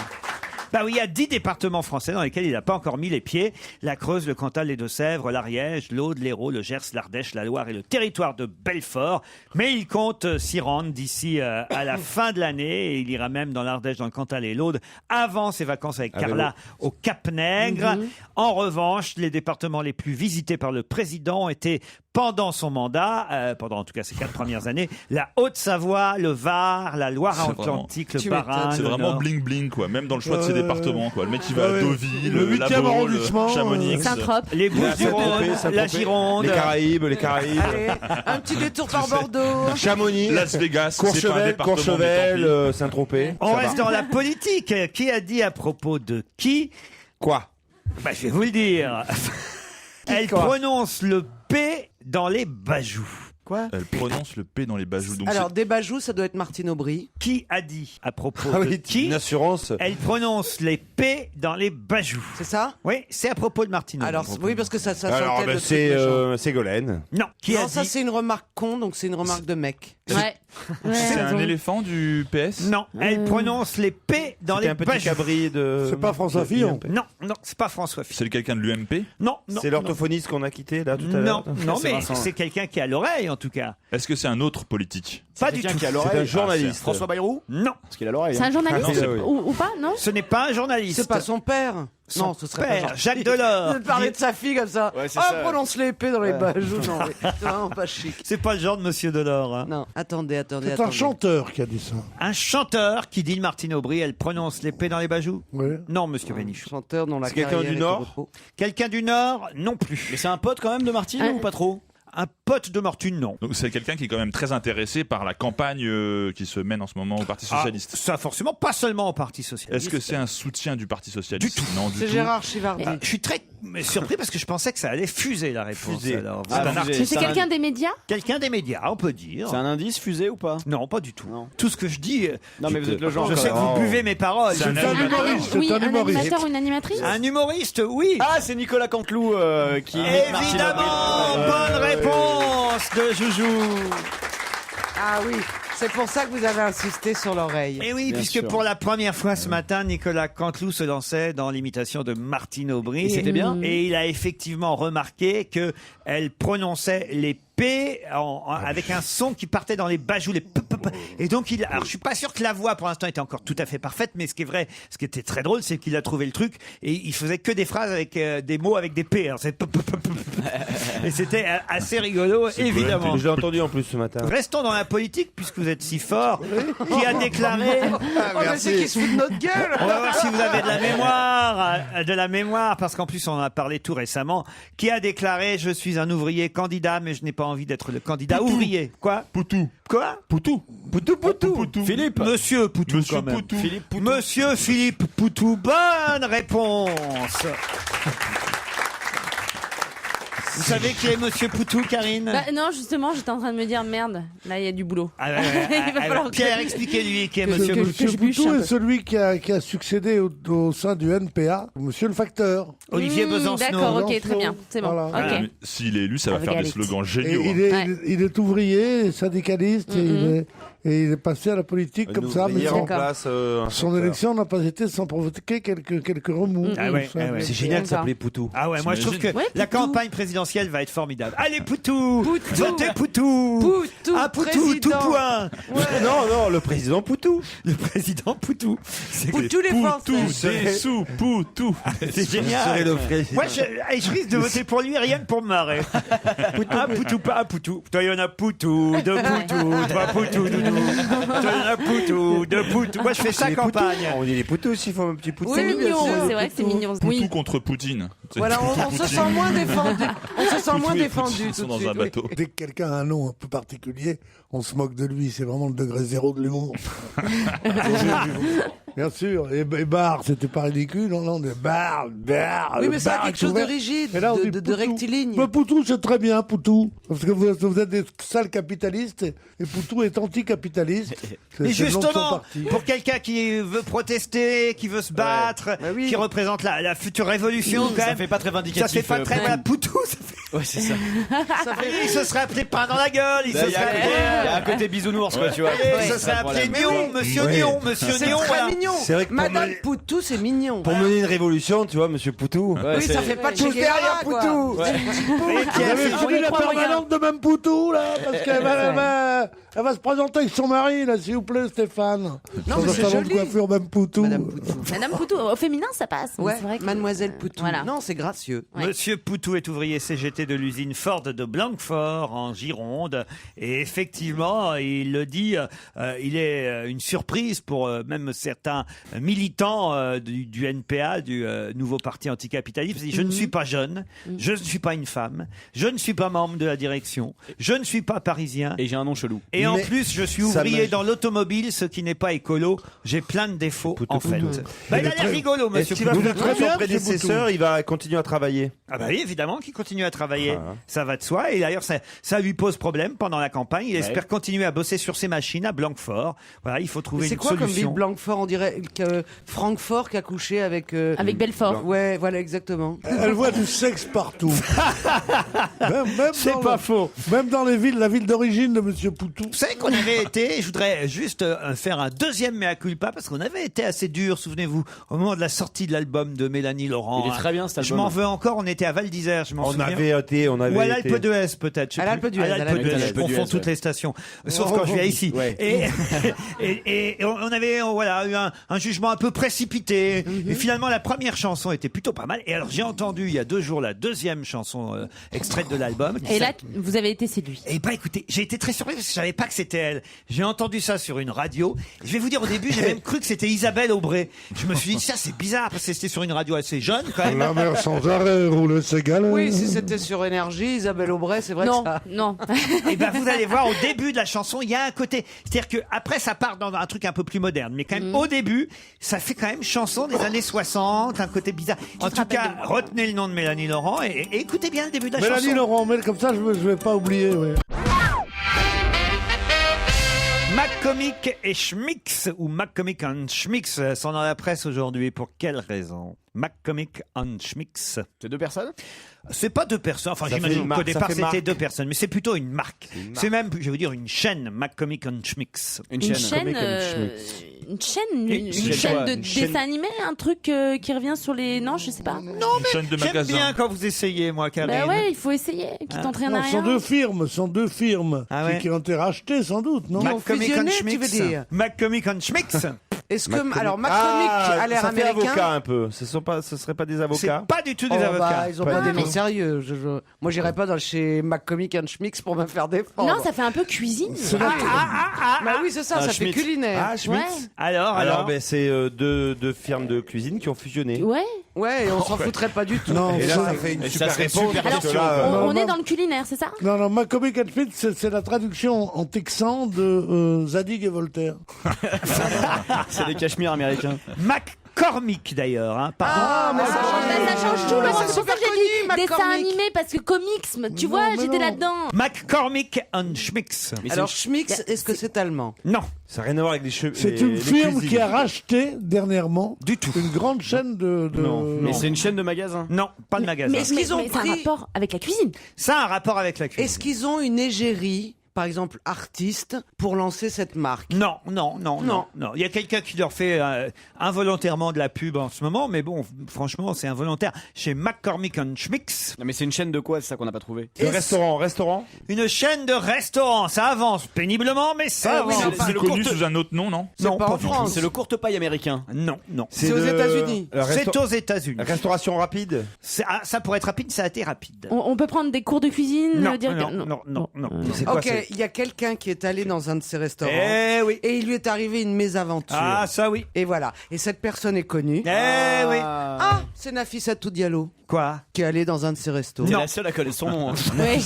Bah oui, il y a 10 départements français dans lesquels il n'a pas encore mis les pieds. La Creuse, le Cantal, les Deux-Sèvres, l'Ariège, l'Aude, l'Hérault, le Gers, l'Ardèche, la Loire et le territoire de Belfort. Mais il compte s'y rendre d'ici à la fin de l'année. Et il ira même dans l'Ardèche, dans le Cantal et l'Aude avant ses vacances avec Carla au Cap-Nègre. En revanche, les départements les plus visités par le président étaient pendant son mandat, pendant en tout cas ces 4 premières années, la Haute-Savoie, le Var, la Loire-Atlantique, le Bas-Rhin. C'est vraiment bling bling quoi, même dans le choix de ses départements quoi. Le mec il va à Deauville, le 8e arrondissement, Chamonix, Saint-Trope, les Bouches-du-Rhône, la Gironde, les Caraïbes. Allez, un petit détour par Bordeaux. Chamonix, Las Vegas, Courchevel, Saint-Tropez. On reste dans la politique. Qui a dit à propos de qui? Quoi? Bah, je vais vous le dire. Elle prononce le P dans les bajoux. Quoi? Elle prononce le P dans les bajoux. Donc Alors, des bajoux, ça doit être Martine Aubry. Qui a dit à propos de qui? Une assurance. Elle prononce les P dans les bajoux. C'est ça? Oui, c'est à propos de Martine Aubry. Alors, oui, parce que ça Alors, sentait ben, le truc méchant. c'est Ségolène. Non, qui a Non, ça dit? c'est une remarque con, donc c'est une remarque de mec. Ouais. c'est un éléphant du PS. Non, elle prononce les P dans C'était les un petit bajoux. cabri de. C'est pas François Fillon. Non, c'est pas François Fillon. C'est quelqu'un de l'UMP. Non, C'est l'orthophoniste qu'on a quitté là tout à l'heure. Non, C'est mais Vincent. c'est quelqu'un qui a l'oreille en tout cas. Est-ce que c'est un autre politique? Pas du Quelqu'un tout. qui a C'est l'oreille. un journaliste. François Bayrou. Non, Parce qu'il a l'oreille. C'est un journaliste Ah non, c'est- ou pas, non? ce n'est pas un journaliste. C'est pas son père. Non, ce serait père, pas Jacques Delors. de parler de sa fille comme ça. Ouais, c'est Oh, ça. prononce l'épée dans les bajoux. Non, mais c'est vraiment pas chic. C'est pas le genre de Monsieur Delors. Hein. Non, attendez. C'est un chanteur qui a dit ça. Un chanteur qui dit le Martine Aubry, elle prononce l'épée dans les bajoux? Oui. Non, Monsieur Bénichou. Chanteur dont la C'est quelqu'un carrière du est Nord au repos. Quelqu'un du Nord? Non plus. Mais c'est un pote quand même de Martine ou pas trop? Un pote de Martine, non. Donc c'est quelqu'un qui est quand même très intéressé par la campagne qui se mène en ce moment au Parti Socialiste. Ça, forcément, pas seulement au Parti Socialiste. Est-ce que c'est un soutien du Parti Socialiste? Du tout. Non, du C'est tout. Gérard Chivardi. Je suis très surpris parce que je pensais que ça allait fuser la réponse. Fuser. Alors, Ah, voilà. fusée. Mais c'est quelqu'un des médias? Quelqu'un des médias, on peut dire. C'est un indice fusée ou pas? Non, pas du tout. Non. Tout ce que je dis, Non, mais vous êtes le genre. je sais que vous buvez mes paroles. C'est un C'est un animateur. humoriste. Oui, C'est un un humoriste. animateur ou une animatrice? Un humoriste, oui. Ah, c'est Nicolas Canteloup qui imite Martine Évidemment, Aubry. bonne réponse de Joujou. Ah oui, c'est pour ça que vous avez insisté sur l'oreille. Et oui, Bien puisque sûr. pour la première fois ce matin, Nicolas Canteloup se lançait dans l'imitation de Martine Aubry. Et c'était bien Et il a effectivement remarqué que elle prononçait les P avec un son qui partait dans les bajoux, les p, p, p. Et donc alors je suis pas sûr que la voix pour l'instant était encore tout à fait parfaite, mais ce qui est vrai, ce qui était très drôle, c'est qu'il a trouvé le truc et il faisait que des phrases avec des mots avec des P. Alors c'est p, p, p, p, p. Et c'était assez rigolo, évidemment. Je l'ai entendu en plus ce matin. Restons dans la politique puisque vous êtes si fort. Qui a déclaré? Oh, mais c'est qui se fout de notre gueule. On va voir si vous avez de la mémoire, parce qu'en plus on en a parlé tout récemment. Qui a déclaré: je suis un ouvrier candidat, mais je n'ai pas envie d'être le candidat ouvrier. Quoi? Poutou. Quoi? Poutou. Poutou. Philippe. Monsieur Poutou. Monsieur quand même. Poutou. Philippe Poutou. Monsieur Philippe Poutou. Bonne réponse. Vous savez qui est Monsieur Poutou, Karine? Bah, non, justement, j'étais en train de me dire merde, là il y a du boulot. Ah, ouais, Il va falloir que- Pierre, expliquez-lui qui est que- Monsieur que- Poutou. que je bûche un Poutou peu. est celui qui a succédé au sein du NPA, Monsieur le Facteur. Olivier Besancenot. D'accord, ok, très bien, c'est bon. Voilà. Ok. Ah, mais s'il est élu, ça va Avec faire des Alix. slogans Et géniaux. hein. Ouais. il est ouvrier, syndicaliste, et il est passé à la politique comme ça, mais Hier sans- en place. son élection n'a pas été sans provoquer quelques remous. Ah ouais, Ça, ah ouais. C'est génial de D'accord. s'appeler Poutou. Ah ouais, moi je trouve que Ouais, la Poutou. campagne présidentielle va être formidable. Allez Poutou, Poutou. votez Poutou, Poutou, ah Poutou, président. tout point. Non, le président Poutou. Le président Poutou, c'est Poutou les Poutou, Français. des sous, Poutou. c'est génial. le président. Moi je risque de voter pour lui rien que pour me marrer. Ah Poutou, pas Poutou. Toi il y en a Poutou, deux Poutou, trois Poutou, doudou. Toi il y en a Poutou, deux Poutou. Moi je fais ça Les campagne. Poutous. On dit les Poutous aussi, il faut un petit Poutou. C'est Oui, bien mignon, sûr. c'est vrai que c'est mignon. Poutou Oui. contre Poutine. C'est Voilà, Poutou, on se Poutine. sent moins défendu. On se sent moins Poutou et défendu Poutine tout sont de dans suite. un oui. bateau. Dès que quelqu'un a un nom un peu particulier, on se moque de lui. C'est vraiment le degré zéro de l'humour. Bien sûr. Et Barre, c'était pas ridicule. Non, de Barre. Oui, le mais ça a bar quelque est chose de ouvert. rigide, Et là, on dit de Poutou. rectiligne. Mais Poutou, c'est très bien, Poutou. Parce que vous êtes des sales capitalistes et Poutou est anticapitaliste. Mais C'est le nom de son justement, parti. pour quelqu'un qui veut protester, qui veut se battre, Bah oui. qui représente la future révolution, quand Ça même. fait pas très vindicatif. Ça fait pas très Poutou. mal. Poutou, ça fait... Ouais, c'est ça. Il se serait appelé pain dans la gueule, il Il se y serait a un côté bisounours, quoi, tu vois. il se serait appelé Nion, monsieur Nion, monsieur C'est Nion, très voilà. mignon. mignon. C'est vrai que Madame Poutou, c'est mignon. Pour mener une révolution, tu vois, monsieur Poutou. Oui, ça fait pas de Che Guevara, quoi. Poutou. Vous avez connu la permanente de Mme Poutou, là? Parce qu'elle elle va se présenter avec son mari, là, s'il vous plaît, Stéphane. Non, Dans mais un c'est salon joli. de coiffure, Mme Poutou. Madame Poutou, au féminin, ça passe. mais Ouais, c'est vrai que- Mademoiselle Poutou. Voilà. Non, c'est gracieux. Ouais. Monsieur Poutou est ouvrier CGT de l'usine Ford de Blanquefort en Gironde et effectivement, il le dit, il est une surprise pour même certains militants du NPA, du nouveau parti anticapitaliste. Il dit, je ne suis pas jeune, je ne suis pas une femme, je ne suis pas membre de la direction, je ne suis pas parisien Et j'ai un nom chelou. et en Mais plus je suis ça ouvrier m'a- dans l'automobile, ce qui n'est pas écolo. J'ai plein de défauts en fait. Bah, il a l'air rigolo, Est-ce monsieur qu'il va Poutou. faire comme bien, son monsieur prédécesseur, il va continuer à travailler? Ah bah oui, évidemment qu'il continue à travailler. Ah. Ça va de soi. Et d'ailleurs, ça lui pose problème pendant la campagne. Il espère continuer à bosser sur ses machines à Blanquefort. Voilà, il faut trouver C'est une quoi comme ville solution. Blanquefort? On dirait que Francfort qui a couché avec... Avec Belfort. Ouais, voilà, exactement. Elle voit du sexe partout. même C'est dans pas le- faux. Même dans les villes, la ville d'origine de Monsieur Poutou. Vous savez qu'on avait été, je voudrais juste faire un deuxième mea culpa, parce qu'on avait été assez dur, souvenez-vous, au moment de la sortie de l'album de Mélanie Laurent. Il est très bien, cet Je album. m'en veux encore, on était à Val d'Isère, je m'en On souviens. avait été, Ou à l'Alpe été. d'Huez peut-être. je sais À plus. l'Alpe d'Huez, À l'Alpe à l'Alpe d'Huez, d'Huez, je confonds ouais. toutes les stations, sauf quand je viens ici. Ouais. Et on avait voilà, eu un jugement un peu précipité. Et finalement, la première chanson était plutôt pas mal. Et alors, j'ai entendu il y a 2 jours la deuxième chanson extraite de l'album. qui Et là, s'appelle- vous avez été séduit. Eh ben écoutez, j'ai été très surpris parce que je savais pas que c'était elle. J'ai entendu ça sur une radio. Je vais vous dire, au début, j'ai même cru que c'était Isabelle Aubray. Je me suis dit, ça c'est bizarre parce que c'était sur une radio assez jeune quand même. La mer sans arrêt roule ses galères. Oui, si c'était sur Énergie, Isabelle Aubray, c'est vrai Non, que ça... non. Et ben vous allez voir au début de la chanson, il y a un côté, c'est-à-dire que après ça part dans un truc un peu plus moderne, mais quand même au début, ça fait quand même chanson des années 60, un côté bizarre. En tout cas, retenez le nom de Mélanie Laurent et écoutez bien le début de la Mélanie chanson. Laurent, mais comme ça, je vais pas oublier. Ouais. McCormick et Schmix, ou McCormick and Schmix, sont dans la presse aujourd'hui. Pour quelle raison? McCormick and Schmix. C'est 2 personnes? C'est pas 2 personnes. Enfin, Ça fait j'imagine une qu'au marque, ça départ fait c'était marque. 2 personnes, mais c'est plutôt une marque. C'est même, je vais vous dire, une chaîne, McCormick and Schmix. Une Une chaîne. chaîne, une chaîne, une chaîne chaîne quoi de Une chaîne- dessin animé, un truc qui revient sur les... Non, je sais pas. Non, Une chaîne de j'aime magasins. bien quand vous essayez, moi, Karine. Bah ouais, il faut essayer. Qui tente rien à Non, ce sont rien. 2 firmes, ce sont 2 firmes Ah ouais. qui ont été rachetées sans doute, non? McCormick and fusionné, tu Schmix. veux dire McCormick and Schmix. Est-ce que... Alors, McCormick a l'air ça fait américain. avocat un peu. Ce serait pas des C'est avocats? pas du tout Oh, des bah, avocats. ils ont Pas pas du des noms tout. sérieux. Moi, j'irais pas chez McCormick and Schmix pour me faire défendre. Non, ça fait un peu cuisine. Bah oui, c'est ça, Ah, ça fait Schmitz. culinaire. Ah, Schmitz. Ouais. Alors. Ben, c'est 2 firmes de cuisine qui ont fusionné. Ouais. Ouais, et on s'en foutrait pas du tout. Non, Et là, ça- ça fait une Et super ça serait réponse. super parce que question, là, quoi. On non. est dans le culinaire, c'est ça? Non, McCormick and Schmix, c'est la traduction en texan de Zadig et Voltaire. C'est des cachemires américains. McCormick d'ailleurs. Hein, pardon. Ah, mais ça Bah, ça change tout, Laurent. c'est C'est pour ça que super j'ai dit connu, dessin McCormick. animé, parce que comics, tu vois, mais j'étais non. là-dedans. McCormick and Schmix. Mais Alors, c'est Schmix, est-ce que c'est allemand? Non, Ça n'a rien à voir avec les cheveux. C'est une firme qui a racheté dernièrement du tout. une grande chaîne de... Non, mais c'est une chaîne de magasins. Non, pas de magasin. Est-ce qu'ils ont mais ça a un pris- rapport avec la cuisine. Ça a un rapport avec la cuisine. Est-ce qu'ils ont une égérie, par exemple artiste, pour lancer cette marque? Non. Non. Il y a quelqu'un qui leur fait involontairement de la pub en ce moment, mais bon, franchement, c'est involontaire. Chez McCormick and Schmix, Non, mais c'est une chaîne de quoi? C'est ça qu'on n'a pas trouvé. Le restaurant. une chaîne de restaurants. Ça avance péniblement, mais ça Ah oui, avance. non, C'est connu sous un autre nom, non? Non, pas en du tout. France. C'est le courte paille américain. Non. C'est aux États-Unis. C'est aux États-Unis. Restauration rapide. Ça pourrait être rapide, ça a été rapide. On peut prendre des cours de cuisine Non, directement. non. C'est quoi, Ok, c'est- il y a quelqu'un qui est allé dans un de ces restaurants Eh oui. et il lui est arrivé une mésaventure. Ah, ça oui. Et voilà. Et cette personne est connue. Eh oui. Ah, c'est Nafissatou Diallo Quoi? qui est allé dans un de ces restos. C'est la seule à connaître son nom. hein. Oui. Oui.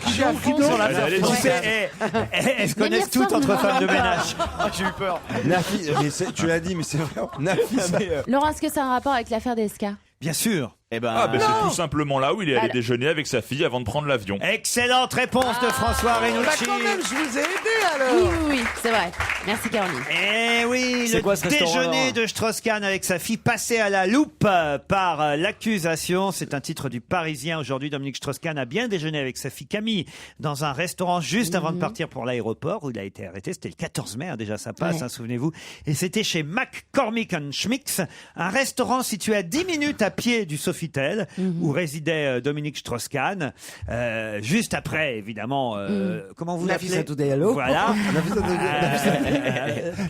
Je suis à fond sur l'affaire Tu française. sais, elles se Même connaissent hier soir, toutes entre nous femmes de n'en ménage. Ah, j'ai eu peur. Nafi, tu l'as dit, mais c'est vrai. Nafi, Laurent, est-ce que ça a un rapport avec l'affaire DSK? Bien sûr. Eh ben, Ah, ben c'est tout simplement là où il est allé déjeuner avec sa fille avant de prendre l'avion. Excellente réponse de François Bah Renucci. quand même, je vous ai aidé alors. Oui, c'est vrai. Merci Caroline. Eh oui, C'est quoi ce le restaurant, déjeuner alors de Strauss-Kahn avec sa fille passé à la loupe par l'accusation. C'est un titre du Parisien. Aujourd'hui, Dominique Strauss-Kahn a bien déjeuné avec sa fille Camille dans un restaurant juste avant de partir pour l'aéroport où il a été arrêté. C'était le 14 mai, déjà ça passe, souvenez-vous. Et c'était chez McCormick & Schmicks, un restaurant situé à 10 minutes à pied du Sofitel où résidait Dominique Strauss-Kahn. Juste après, évidemment, comment vous l'appelez? Nafissatou Diallo. Voilà.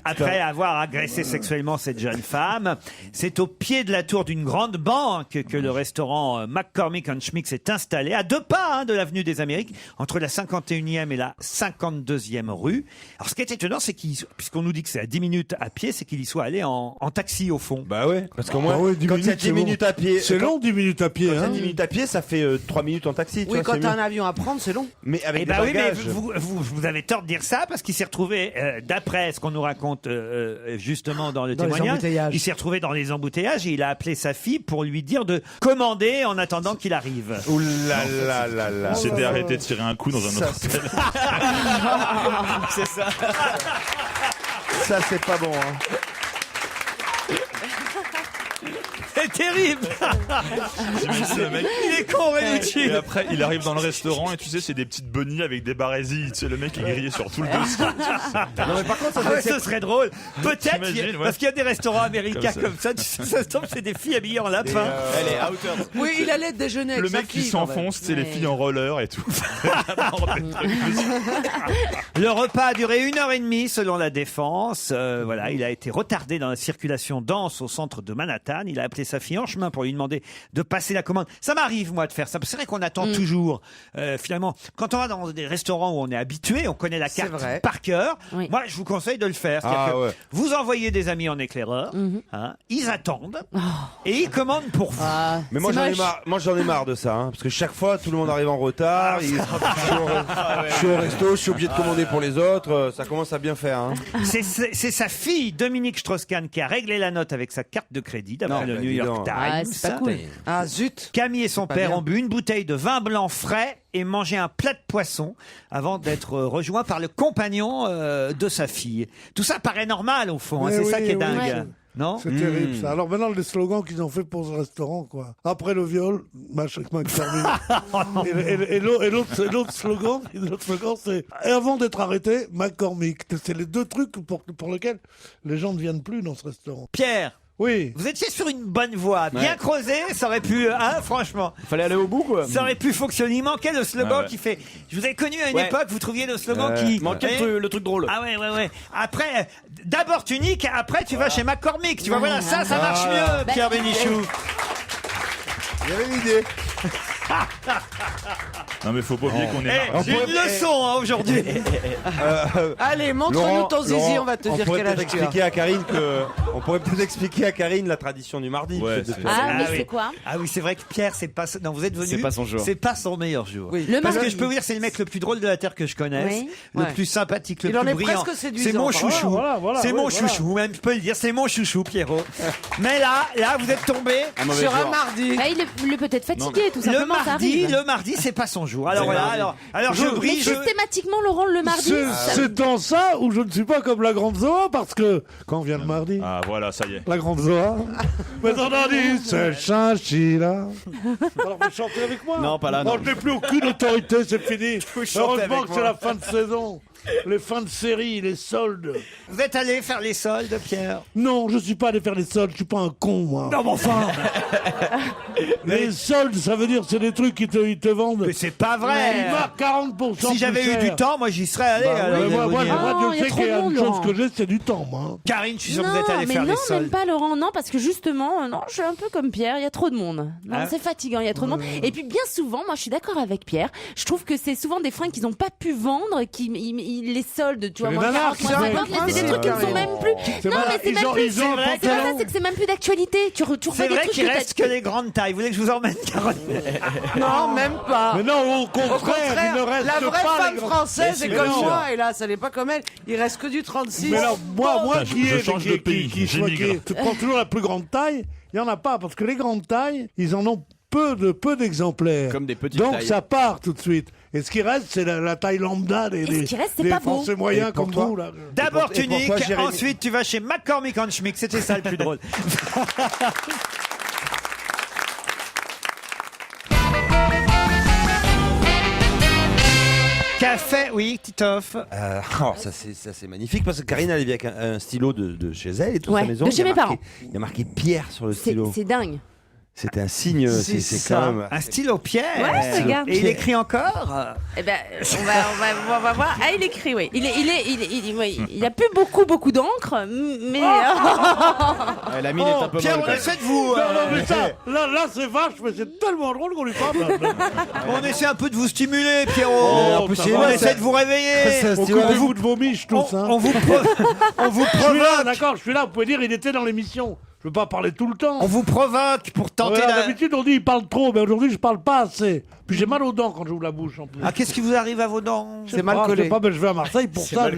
Après avoir agressé sexuellement cette jeune femme, c'est au pied de la tour d'une grande banque que le restaurant McCormick & Schmicks est installé, à 2 pas de l'avenue des Amériques, entre la 51e et la 52e rue. Alors ce qui est étonnant, c'est puisqu'on nous dit que c'est à 10 minutes à pied, c'est qu'il y soit allé en taxi au fond. Bah ouais, parce qu'au moins, Ah ouais, 10 quand il y a minutes, 10 c'est minutes long. à pied. C'est long, 10 minutes à pied. Quand il y a Hein. 10 minutes à pied, ça fait 3 minutes en taxi. tu Oui, vois, quand c'est t'as un mieux. avion à prendre, c'est long. Mais avec Eh des ben oui, mais bagages. vous avez tort de dire ça parce qu'il s'est retrouvé, d'après ce qu'on nous raconte justement dans le Dans les témoignage, embouteillages. il s'est retrouvé dans les embouteillages et il a appelé sa fille pour lui dire de commander en attendant qu'il arrive. Ouh là là là là. Il s'était arrêté de tirer un coup dans un autre hôtel. c'est ça. Ça, c'est pas bon. Hein. C'est terrible. J'imagine le mec. Il est con, Renucci. Et après, il arrive dans le restaurant et tu sais, c'est des petites bunnies avec des barésies. Tu sais, le mec est grillé sur tout le dossier. Non, mais par contre, ça Ah ouais, ce serait drôle. Peut-être, T'imagines, ouais. parce qu'il y a des restaurants américains Comme comme ça, ça se tombe, c'est des filles habillées en lapin. Elle est à hauteur. Oui, il allait déjeuner avec Le sa mec qui fille, quand même. s'enfonce, c'est les filles en roller et tout. Le repas a duré 1h30 selon la défense. Voilà, il a été retardé dans la circulation dense au centre de Manhattan. Il a appelé sa fille en chemin pour lui demander de passer la commande. Ça m'arrive, moi, de faire ça. C'est vrai qu'on attend toujours. Finalement, quand on va dans des restaurants où on est habitué, on connaît la C'est carte vrai. par cœur. Oui. Moi, je vous conseille de le faire. C'est-à-dire Ah que ouais. vous envoyez des amis en éclaireur, hein, ils attendent et ils commandent pour vous. Ah, Mais moi c'est j'en ai moche. marre. Moi j'en ai marre de ça, hein, parce que chaque fois tout le monde arrive en retard. Je suis au resto, je suis obligé de commander pour les autres. Ça commence à bien faire. Hein. C'est sa fille, Dominique Strauss-Kahn, qui a réglé la note avec sa carte de crédit, d'après Non, le bah, New dis York donc. Times. Ah, c'est pas cool. Ah zut. Camille et son Pas père bien. ont bu une bouteille de vin blanc frais et mangé un plat de poisson avant d'être rejoints par le compagnon de sa fille. Tout ça paraît normal au fond, hein, Mais c'est oui, ça qui est oui, dingue. ouais. Non C'est terrible ça. Alors maintenant, les slogans qu'ils ont fait pour ce restaurant, quoi. Après le viol, machin, et l'autre slogan, c'est et avant d'être arrêté, McCormick. C'est les deux trucs pour lesquels les gens ne viennent plus dans ce restaurant. Pierre, Oui. vous étiez sur une bonne voie, bien Ouais. creusé, ça aurait pu, hein, franchement. Fallait aller au bout, quoi. Ça aurait pu fonctionner. Il manquait le slogan Ah ouais. qui fait. Je vous ai connu à une Ouais. époque, vous trouviez le slogan qui. Manquait le truc drôle. Ah ouais. Après, d'abord tu niques, après tu vas chez McCormick. Tu vois, voilà, ça marche mieux, Pierre Bénichou. Il y avait l'idée. Non, mais faut pas oublier qu'on est Eh, mardi. j'ai une leçon hein, aujourd'hui. Allez, montre-nous ton zizi, on va te dire quel âge tu as. expliquer à Karine que on pourrait peut-être expliquer à Karine la tradition du mardi. Ouais, peut-être de c'est- faire- Ah, mais oui. c'est quoi? Ah oui, c'est vrai que Pierre, c'est pas. Non, vous êtes venu. C'est pas son jour. C'est pas son meilleur jour. Oui. Le Parce que mardi. je peux vous dire, c'est le mec le plus drôle de la terre que je connaisse, Oui. le Ouais. plus sympathique, le Il en plus est brillant. presque séduisant. C'est mon chouchou. Voilà, c'est oui, mon voilà. chouchou, même je peux le dire, c'est mon chouchou, Pierrot. Mais là, vous êtes tombé. Un mauvais Sur un jour. mardi. Ah, il est peut-être fatigué, tout Le simplement, ça arrive. mardi, c'est pas son jour. Alors C'est voilà, mardi. alors je Mais brille. systématiquement, Laurent, le mardi. C'est en ça où je ne suis pas comme la grande Zoa, parce que quand vient le mardi, Ah, voilà, ça y est. la grande Zoa, mais on a dit c'est Chinchilla. Alors vous chantez avec moi? Non, pas là, Oh, non. je n'ai plus aucune autorité, c'est fini. chantez Heureusement avec que c'est moi. la fin de saison. Les fins de série, les soldes. Vous êtes allé faire les soldes, Pierre? Non, je suis pas allé faire les soldes, je suis pas un con, moi. Non, mais enfin. Les soldes, ça veut dire c'est des trucs qui te vendent. Mais c'est pas vrai. Ils marquent 40%. Si j'avais plus eu cher. du temps, moi j'y serais allé. Bah, alors, ouais, je vais moi, vous moi, dire. moi, Non, il y je a sais trop qu'il y a de une monde, chose Laurent. que j'ai, c'est du temps, moi. Karine, je suis sûr que Non, vous êtes allé mais faire non, les soldes. même pas Laurent, non, parce que justement, non, je suis un peu comme Pierre, il y a trop de monde. Non, Ah. c'est fatigant, il y a trop de monde. Et puis bien souvent, moi je suis d'accord avec Pierre, je trouve que c'est souvent des fringues qu'ils n'ont pas pu vendre, ils les soldent, tu vois, les moins nanars 40, qui moins sont 50, mais c'est des avec trucs qui ne sont même plus. Non, voilà, mais c'est ils même ont- plus. ils ont un vrai, C'est pas ça, pantalon. c'est que c'est même plus d'actualité. Tu revois C'est des vrai trucs qu'il que reste que les grandes tailles. Vous voulez que je vous emmène, Caroline? Non, même pas. Mais non, au Au contraire, contraire, il ne reste la vraie pas femme les grands- française est Mais comme non. moi, et là, ça n'est pas comme elle. Il reste que du 36. Mais alors, moi Putain, qui je est, change de pays, qui j'émigre. prends toujours la plus grande taille, il n'y en a pas, parce que les grandes tailles, ils en ont peu d'exemplaires. Comme des petites Donc tailles. ça part tout de suite. Et ce qui reste, c'est la taille lambda des Français moyens comme vous. Là. D'abord Et pour Tunique, toi, Jérémy ensuite tu vas chez McCormick & Schmick. C'était ça le plus drôle. Café, oui, Titoff. Ça c'est magnifique parce que Karine elle vient avec un stylo de chez elle et toute Ouais, sa maison. de chez Il y a mes parents. Il y a marqué Pierre sur le stylo. C'est dingue. C'était un signe. C'est quand même. Un stylo Pierre. Ouais, regarde. Et il écrit encore. Eh ben, on va voir. Ah, il écrit, oui. Il a plus beaucoup d'encre, mais. La mine est un peu Pierre, molle, on quand essaie de vous. Non, mais ça, là c'est vache, mais c'est tellement drôle qu'on lui parle. On essaie un peu de vous stimuler, Pierrot. Oh, ça va. On essaie de vous réveiller. Occupez-vous de vos miches tous. On vous Je suis là, provoque. d'accord, je suis là. Vous pouvez dire, il était dans l'émission. Je veux pas parler tout le temps. On vous provoque pour tenter D'habitude, on dit il parle trop, mais aujourd'hui, je parle pas assez. Puis j'ai mal aux dents quand j'ouvre la bouche en plus. Ah, qu'est-ce qui vous arrive à vos dents? C'est mal collé. Je sais pas, mais je vais à Marseille pour ça. Ah,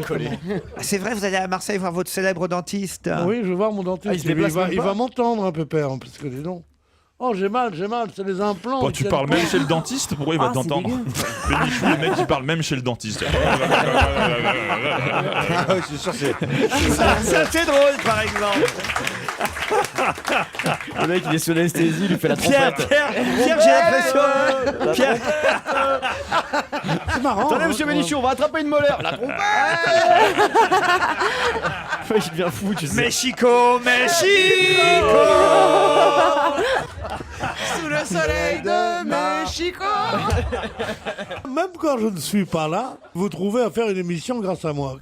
c'est vrai, vous allez à Marseille voir votre célèbre dentiste. Oui, je vais voir mon dentiste. Ah, il se déplace il va m'entendre un peu, père, parce que dis donc. Oh, j'ai mal, c'est les implants. Bon, tu parles même chez le dentiste, pourquoi il va t'entendre? Bénichou, le mec qui parle même chez le dentiste. Ah oui, c'est sûr, c'est. Ça, c'est drôle, par exemple. Le mec, il est sous l'anesthésie, il lui fait la trompette. Pierre, j'ai l'impression. Pierre. C'est marrant. Attendez, monsieur Bénichou, on va attraper une molaire. La trompette. Il devient fou, tu sais. Mexico. Sous le soleil de Mexico. Même quand je ne suis pas là, vous trouvez à faire une émission grâce à moi.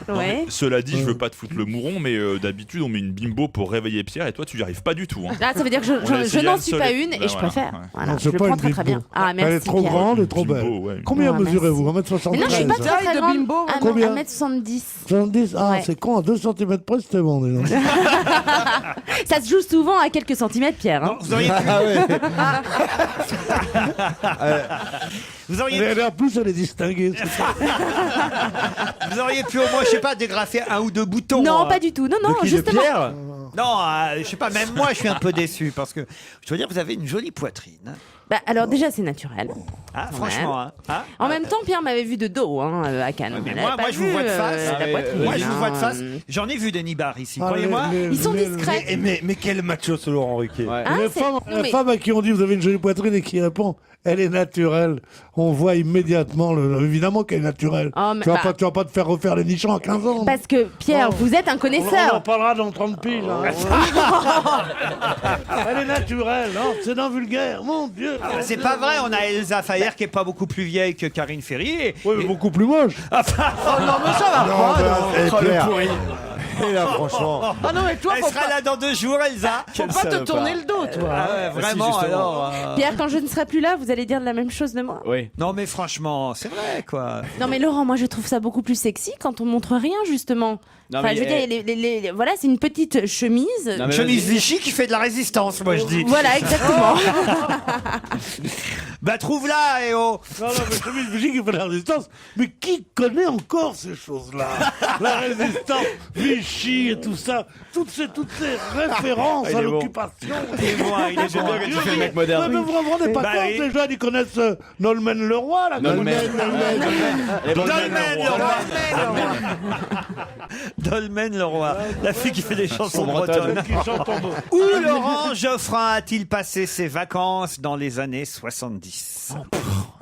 Ouais. Cela dit, je veux pas te foutre le mouron, mais d'habitude, on met une bimbo pour réveiller Pierre et toi, tu n'y arrives pas du tout. Hein. Là, ça veut dire que je n'en suis pas une et je préfère. Voilà, Non, je c'est le pas prends une très très bien. bimbo. Ah, merci. Elle est trop Pierre. grande et trop Bimbo, belle. ouais. Combien Ah, mesurez-vous? 1m73? Mais non, je suis pas très Taille de grande. bimbo, combien 1m70. 70? Ah, Ouais. c'est con, à 2 cm près, c'était bon. Dis donc. Ça se joue souvent à quelques centimètres, Pierre. Hein. Vous auriez pu. Ah ouais. Vous auriez Elle est en plus, elle est distinguée. c'est ça. Vous auriez pu au moins, je sais pas, dégrafer un ou deux boutons. Non, pas du tout. Non, De qui, de justement. Pierre Non, je sais pas, même moi, je suis un peu déçu parce que je veux dire, vous avez une jolie poitrine. Bah, alors déjà, c'est naturel. Ah, Quand franchement, même. hein. Ah. En même temps, Pierre m'avait vu de dos à Cannes. Mais Elle moi, avait pas je vous vu, vois de face. la poitrine, Moi, je vous vois de hein. face. J'en ai vu des nibards ici, Ah, croyez-moi. Ils sont discrets. Mais quel macho ce Laurent Ruquier. Ouais. Ah, Les c'est- femmes, non, la mais- femme à qui on dit vous avez une jolie poitrine et qui répond elle est naturelle, on voit immédiatement, évidemment qu'elle est naturelle. Oh, mais tu, vas bah- tu vas pas te faire refaire les nichons à 15 ans. Parce que, Pierre, Oh. vous êtes un On en connaisseur. parlera dans 30 piges. hein. Elle est naturelle, non c'est dans vulgaire, mon Dieu. Ah, c'est pas vrai, on a Elsa Fayer qui est pas beaucoup plus vieille que Karine Ferry. Oui, mais beaucoup plus moche. Oh non, mais ça va Non, pas. bah, non. c'est Oh, le clair. pourri. Et là, franchement. Ah non, mais toi, Elle faut sera pas, là dans 2 jours, Elsa. faut pas te tourner le dos, toi. Ah ouais, vraiment, si, justement. alors. Pierre, quand je ne serai plus là, vous allez dire la même chose de moi. Oui. Non, mais franchement, c'est vrai, quoi. Non, mais Laurent, moi, je trouve ça beaucoup plus sexy quand on montre rien, justement. Non, Enfin, mais, je veux dire, voilà, c'est une petite chemise. Non, mais Chemise vas-y. Vichy qui fait de la résistance, moi, je dis. Voilà, exactement. Bah, trouve-la, et oh. Non, mais chemise Vichy qui fait la résistance. Mais qui connaît encore ces choses-là? La résistance, Vichy et tout ça. Toutes ces références il à est bon. l'occupation. J'aime bien que tu fais le mec Ouais, moderne. mais vous vous rendez pas Bah compte, oui. les jeunes, ils connaissent Nolmen Leroy, là. Nolmen. Dolmen Dolmen Leroy, la fille qui fait des chansons bretonnes. Qui chante en Où Laurent Geoffrin a-t-il passé ses vacances dans les années 70?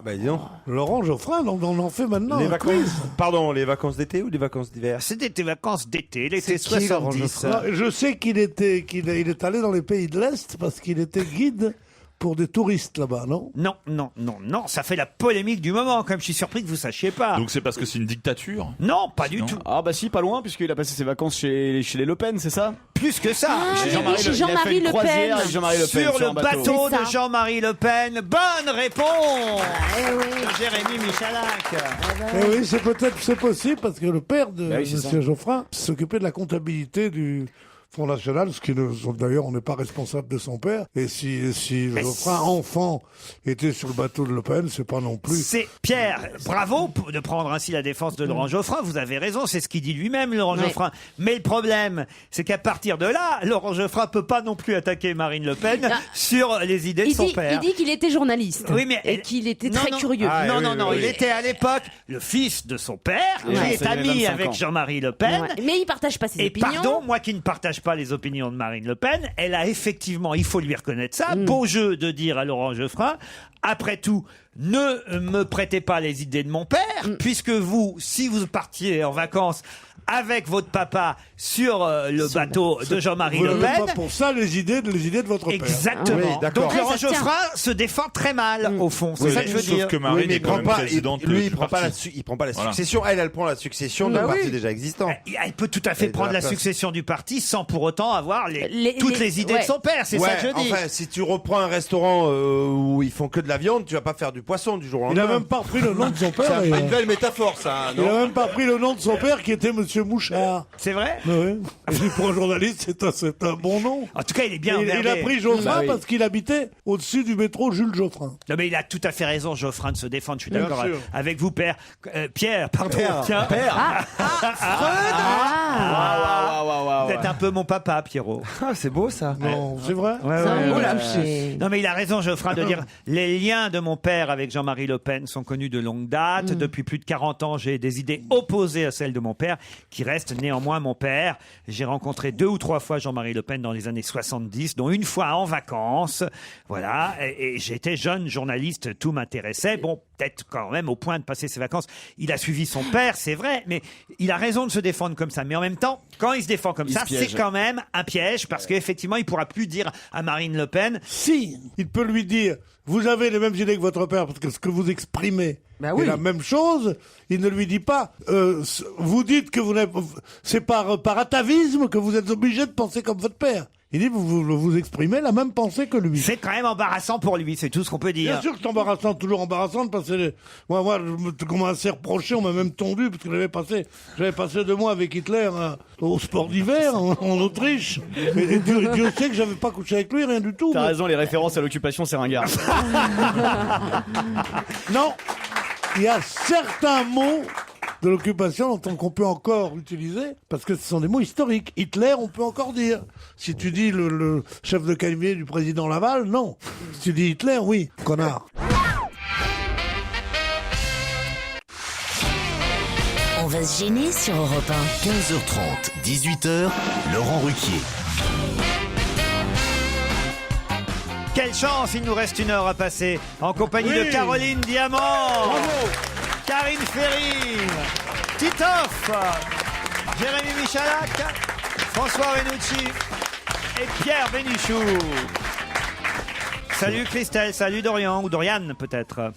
Bah dis donc. Laurent Geoffrin, donc on en fait maintenant. Les un vacances. quiz. Pardon, les vacances d'été ou les vacances d'hiver? C'était tes vacances d'été, l'été C'est qui, Laurent 70. Non, je sais qu'il est allé dans les pays de l'Est parce qu'il était guide pour des touristes là-bas, non? Non, ça fait la polémique du moment, comme je suis surpris que vous sachiez pas. Donc c'est parce que c'est une dictature? Non, pas du Non. tout. Ah bah si, pas loin, puisqu'il a passé ses vacances chez les Le Pen, c'est ça? Plus que ça. Ah, Jean-Marie chez Le- il a fait Jean-Marie une Le croisière Pen. avec Jean-Marie Le Pen Sur le bateau C'est ça. de Jean-Marie Le Pen. Bonne réponse de Jérémy Michalak. Eh oui, c'est possible parce que le père de Bah oui, c'est Monsieur Geoffrin s'occupait de la comptabilité du Front National, ce qui d'ailleurs, on n'est pas responsable de son père. Et si Geoffrin, enfant, était sur le bateau de Le Pen, c'est pas non plus... C'est Pierre, bravo de prendre ainsi la défense de Laurent Geoffrin. Vous avez raison, c'est ce qu'il dit lui-même, Laurent Geoffrin. Mais le problème, c'est qu'à partir de là, Laurent Geoffrin peut pas non plus attaquer Marine Le Pen sur les idées de son père. Il dit qu'il était journaliste. Oui, mais et qu'il était très curieux. Il était à l'époque le fils de son père, qui est ami avec Jean-Marie Le Pen. Ouais. Mais il partage pas ses opinions. Et pardon, moi qui ne partage pas les opinions de Marine Le Pen, elle a effectivement, il faut lui reconnaître ça, beau jeu de dire à Laurent Geoffrin, après tout, ne me prêtez pas les idées de mon père, puisque vous, si vous partiez en vacances avec votre papa sur le bateau de Jean-Marie Le Pen. Vous n'avez pas pour ça les idées de votre père. Exactement. Oui, donc Laurent Geoffrin se défend très mal, au fond. C'est ça que je veux dire. Sauf que Marine est quand même présidente. Lui, il prend pas la succession. Elle prend la succession d'un parti déjà existant. Elle peut tout à fait prendre la succession du parti sans pour autant avoir toutes les idées de son père. C'est ça que je dis. Enfin, si tu reprends un restaurant où ils font que de la viande, tu vas pas faire du poisson du jour au lendemain. Il a même pas repris le nom de son père. C'est une belle métaphore, ça. Il a même pas repris le nom de son père qui était Monsieur Mouchard. C'est vrai? Oui. Pour un journaliste, c'est un bon nom. En tout cas, il est bien emmerdé. Il a pris Geoffrin parce qu'il habitait au-dessus du métro Jules Geoffrin. Non, mais il a tout à fait raison, Geoffrin, de se défendre. Je suis d'accord avec vous, Pierre. Pierre. Vous êtes un peu mon papa, Pierrot. C'est beau, ça. Non, c'est vrai. Non, mais il a raison, Geoffrin, de dire les liens de mon père avec Jean-Marie Le Pen sont connus de longue date. Depuis plus de 40 ans, j'ai des idées opposées à celles de mon père, qui restent néanmoins mon père. J'ai rencontré 2 ou 3 fois Jean-Marie Le Pen dans les années 70, dont une fois en vacances. Voilà. Et j'étais jeune journaliste, tout m'intéressait. Bon, peut-être quand même au point de passer ses vacances. Il a suivi son père, c'est vrai, mais il a raison de se défendre comme ça. Mais en même temps, quand il se défend comme ça, c'est quand même un piège, parce qu'effectivement, il pourra plus dire à Marine Le Pen. Si, il peut lui dire, vous avez les mêmes idées que votre père, parce que ce que vous exprimez est la même chose. Il ne lui dit pas, vous dites que c'est par atavisme que vous êtes obligé de penser comme votre père. Il dit, vous exprimez la même pensée que lui. C'est quand même embarrassant pour lui, c'est tout ce qu'on peut dire. Bien sûr que c'est embarrassant, toujours embarrassant, parce que moi, on m'a assez reproché, on m'a même tondu, parce que j'avais passé 2 mois avec Hitler au sport d'hiver, en Autriche. Et Dieu sait que j'avais pas couché avec lui, rien du tout. T'as raison, les références à l'occupation, c'est ringard. Non, il y a certains mots de l'occupation qu'on peut encore utiliser, parce que ce sont des mots historiques. Hitler, on peut encore dire. Si tu dis le chef de cabinet du président Laval, non. Si tu dis Hitler, oui, connard. On va se gêner sur Europe 1. 15h30, 18h, Laurent Ruquier. Quelle chance, il nous reste 1 heure à passer en compagnie de Caroline Diamant. Bravo. Karine Ferry, Titoff, Jérémy Michalak, François Renucci et Pierre Bénichou. Salut Christelle, salut Dorian, ou Dorian peut-être.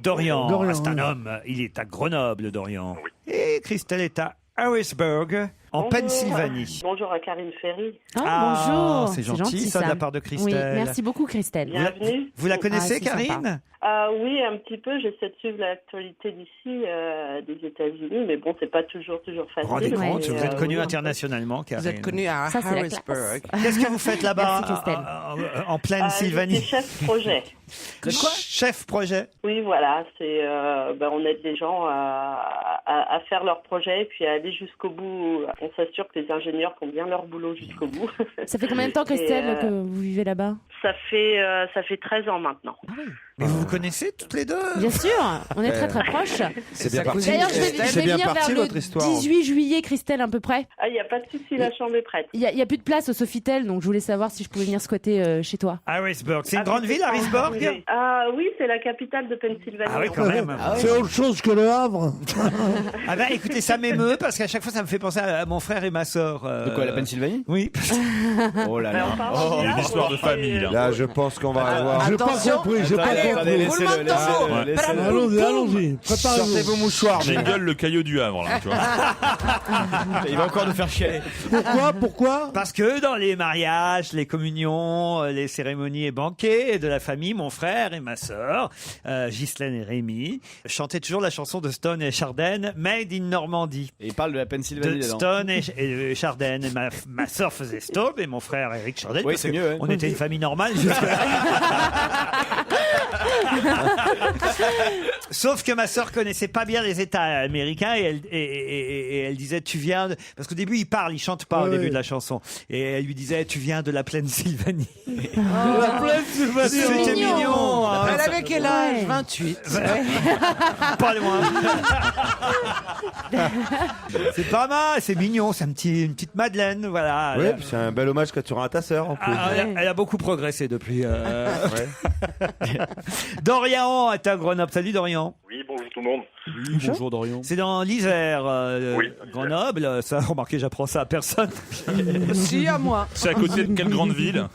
Dorian, c'est un homme, il est à Grenoble, Dorian. Oui. Et Christelle est à Harrisburg, en Pennsylvanie. Bonjour à Karine Ferry. Bonjour. C'est gentil ça de la part de Christelle. Oui, merci beaucoup Christelle. Bienvenue. Vous la connaissez, Karine? Oui, un petit peu. J'essaie de suivre l'actualité d'ici, des États-Unis, mais bon, c'est pas toujours facile. Rendez compte, vous êtes connue internationalement, Karine. Vous êtes connue à Harrisburg. Qu'est-ce que vous faites là-bas en Pennsylvanie? Je suis chef projet. De quoi? Chef projet? Oui, voilà. C'est on aide les gens à faire leur projet et puis à aller jusqu'au bout. On s'assure que les ingénieurs font bien leur boulot jusqu'au bout. Ça fait combien de temps, Christelle, que vous vivez là-bas? Ça fait 13 ans maintenant. Ah oui. Mais vous vous connaissez toutes les deux? Bien sûr, on est très très proches. C'est bien parti. D'ailleurs, je vais venir vers le 18 juillet, Christelle, à peu près. Il n'y a pas de souci, la chambre est prête. Il y a plus de place au Sofitel, donc je voulais savoir si je pouvais venir squatter chez toi. Harrisburg, c'est une grande ville, Harrisburg? Oui, c'est la capitale de Pennsylvanie. Ah oui, quand même. C'est autre chose que le Havre. Écoutez, ça m'émeut parce qu'à chaque fois, ça me fait penser à mon frère et ma sœur. De quoi, la Pennsylvanie? Oui. Oh là là. Il y a une histoire de famille là. Là, je pense qu'on va avoir. J'ai pas compris. Attendez, Roulement de laissez-le, tambour. laissez-le, laissez-le. Allons-y, allons-y. Préparez-vous. Sortez vos mouchoirs. Jingle le caillou du Havre, là, tu vois. Il va encore nous faire chialer. Pourquoi Parce que dans les mariages, les communions, les cérémonies et banquets de la famille, mon frère et ma sœur, Ghislaine et Rémi, chantaient toujours la chanson de Stone et Chardenne, Made in Normandie. Et il parle de la Pennsylvanie De dedans. Stone et Chardenne. Et ma sœur faisait Stone et mon frère Eric Chardenne. Oui, parce c'est que mieux, hein. On était une famille normale jusque-là. Sauf que ma sœur connaissait pas bien les États américains et elle disait tu viens de... parce qu'au début il parle, il chante pas au début de la chanson et elle lui disait tu viens de la Pennsylvanie. La Pennsylvanie. C'était mignon. Hein. Elle avait quel âge? 28. Pas loin. C'est pas mal, c'est mignon, c'est une petite Madeleine, voilà. Oui, puis c'est un bel hommage que tu rends à ta sœur en plus. Elle a beaucoup progressé depuis. Dorian est à Grenoble. Salut Dorian. Oui, bonjour tout le monde. Bonjour Dorian. C'est dans l'Isère, Oui. Grenoble. Ça, remarquez, j'apprends ça à personne. Si, à moi. C'est à côté de quelle grande ville?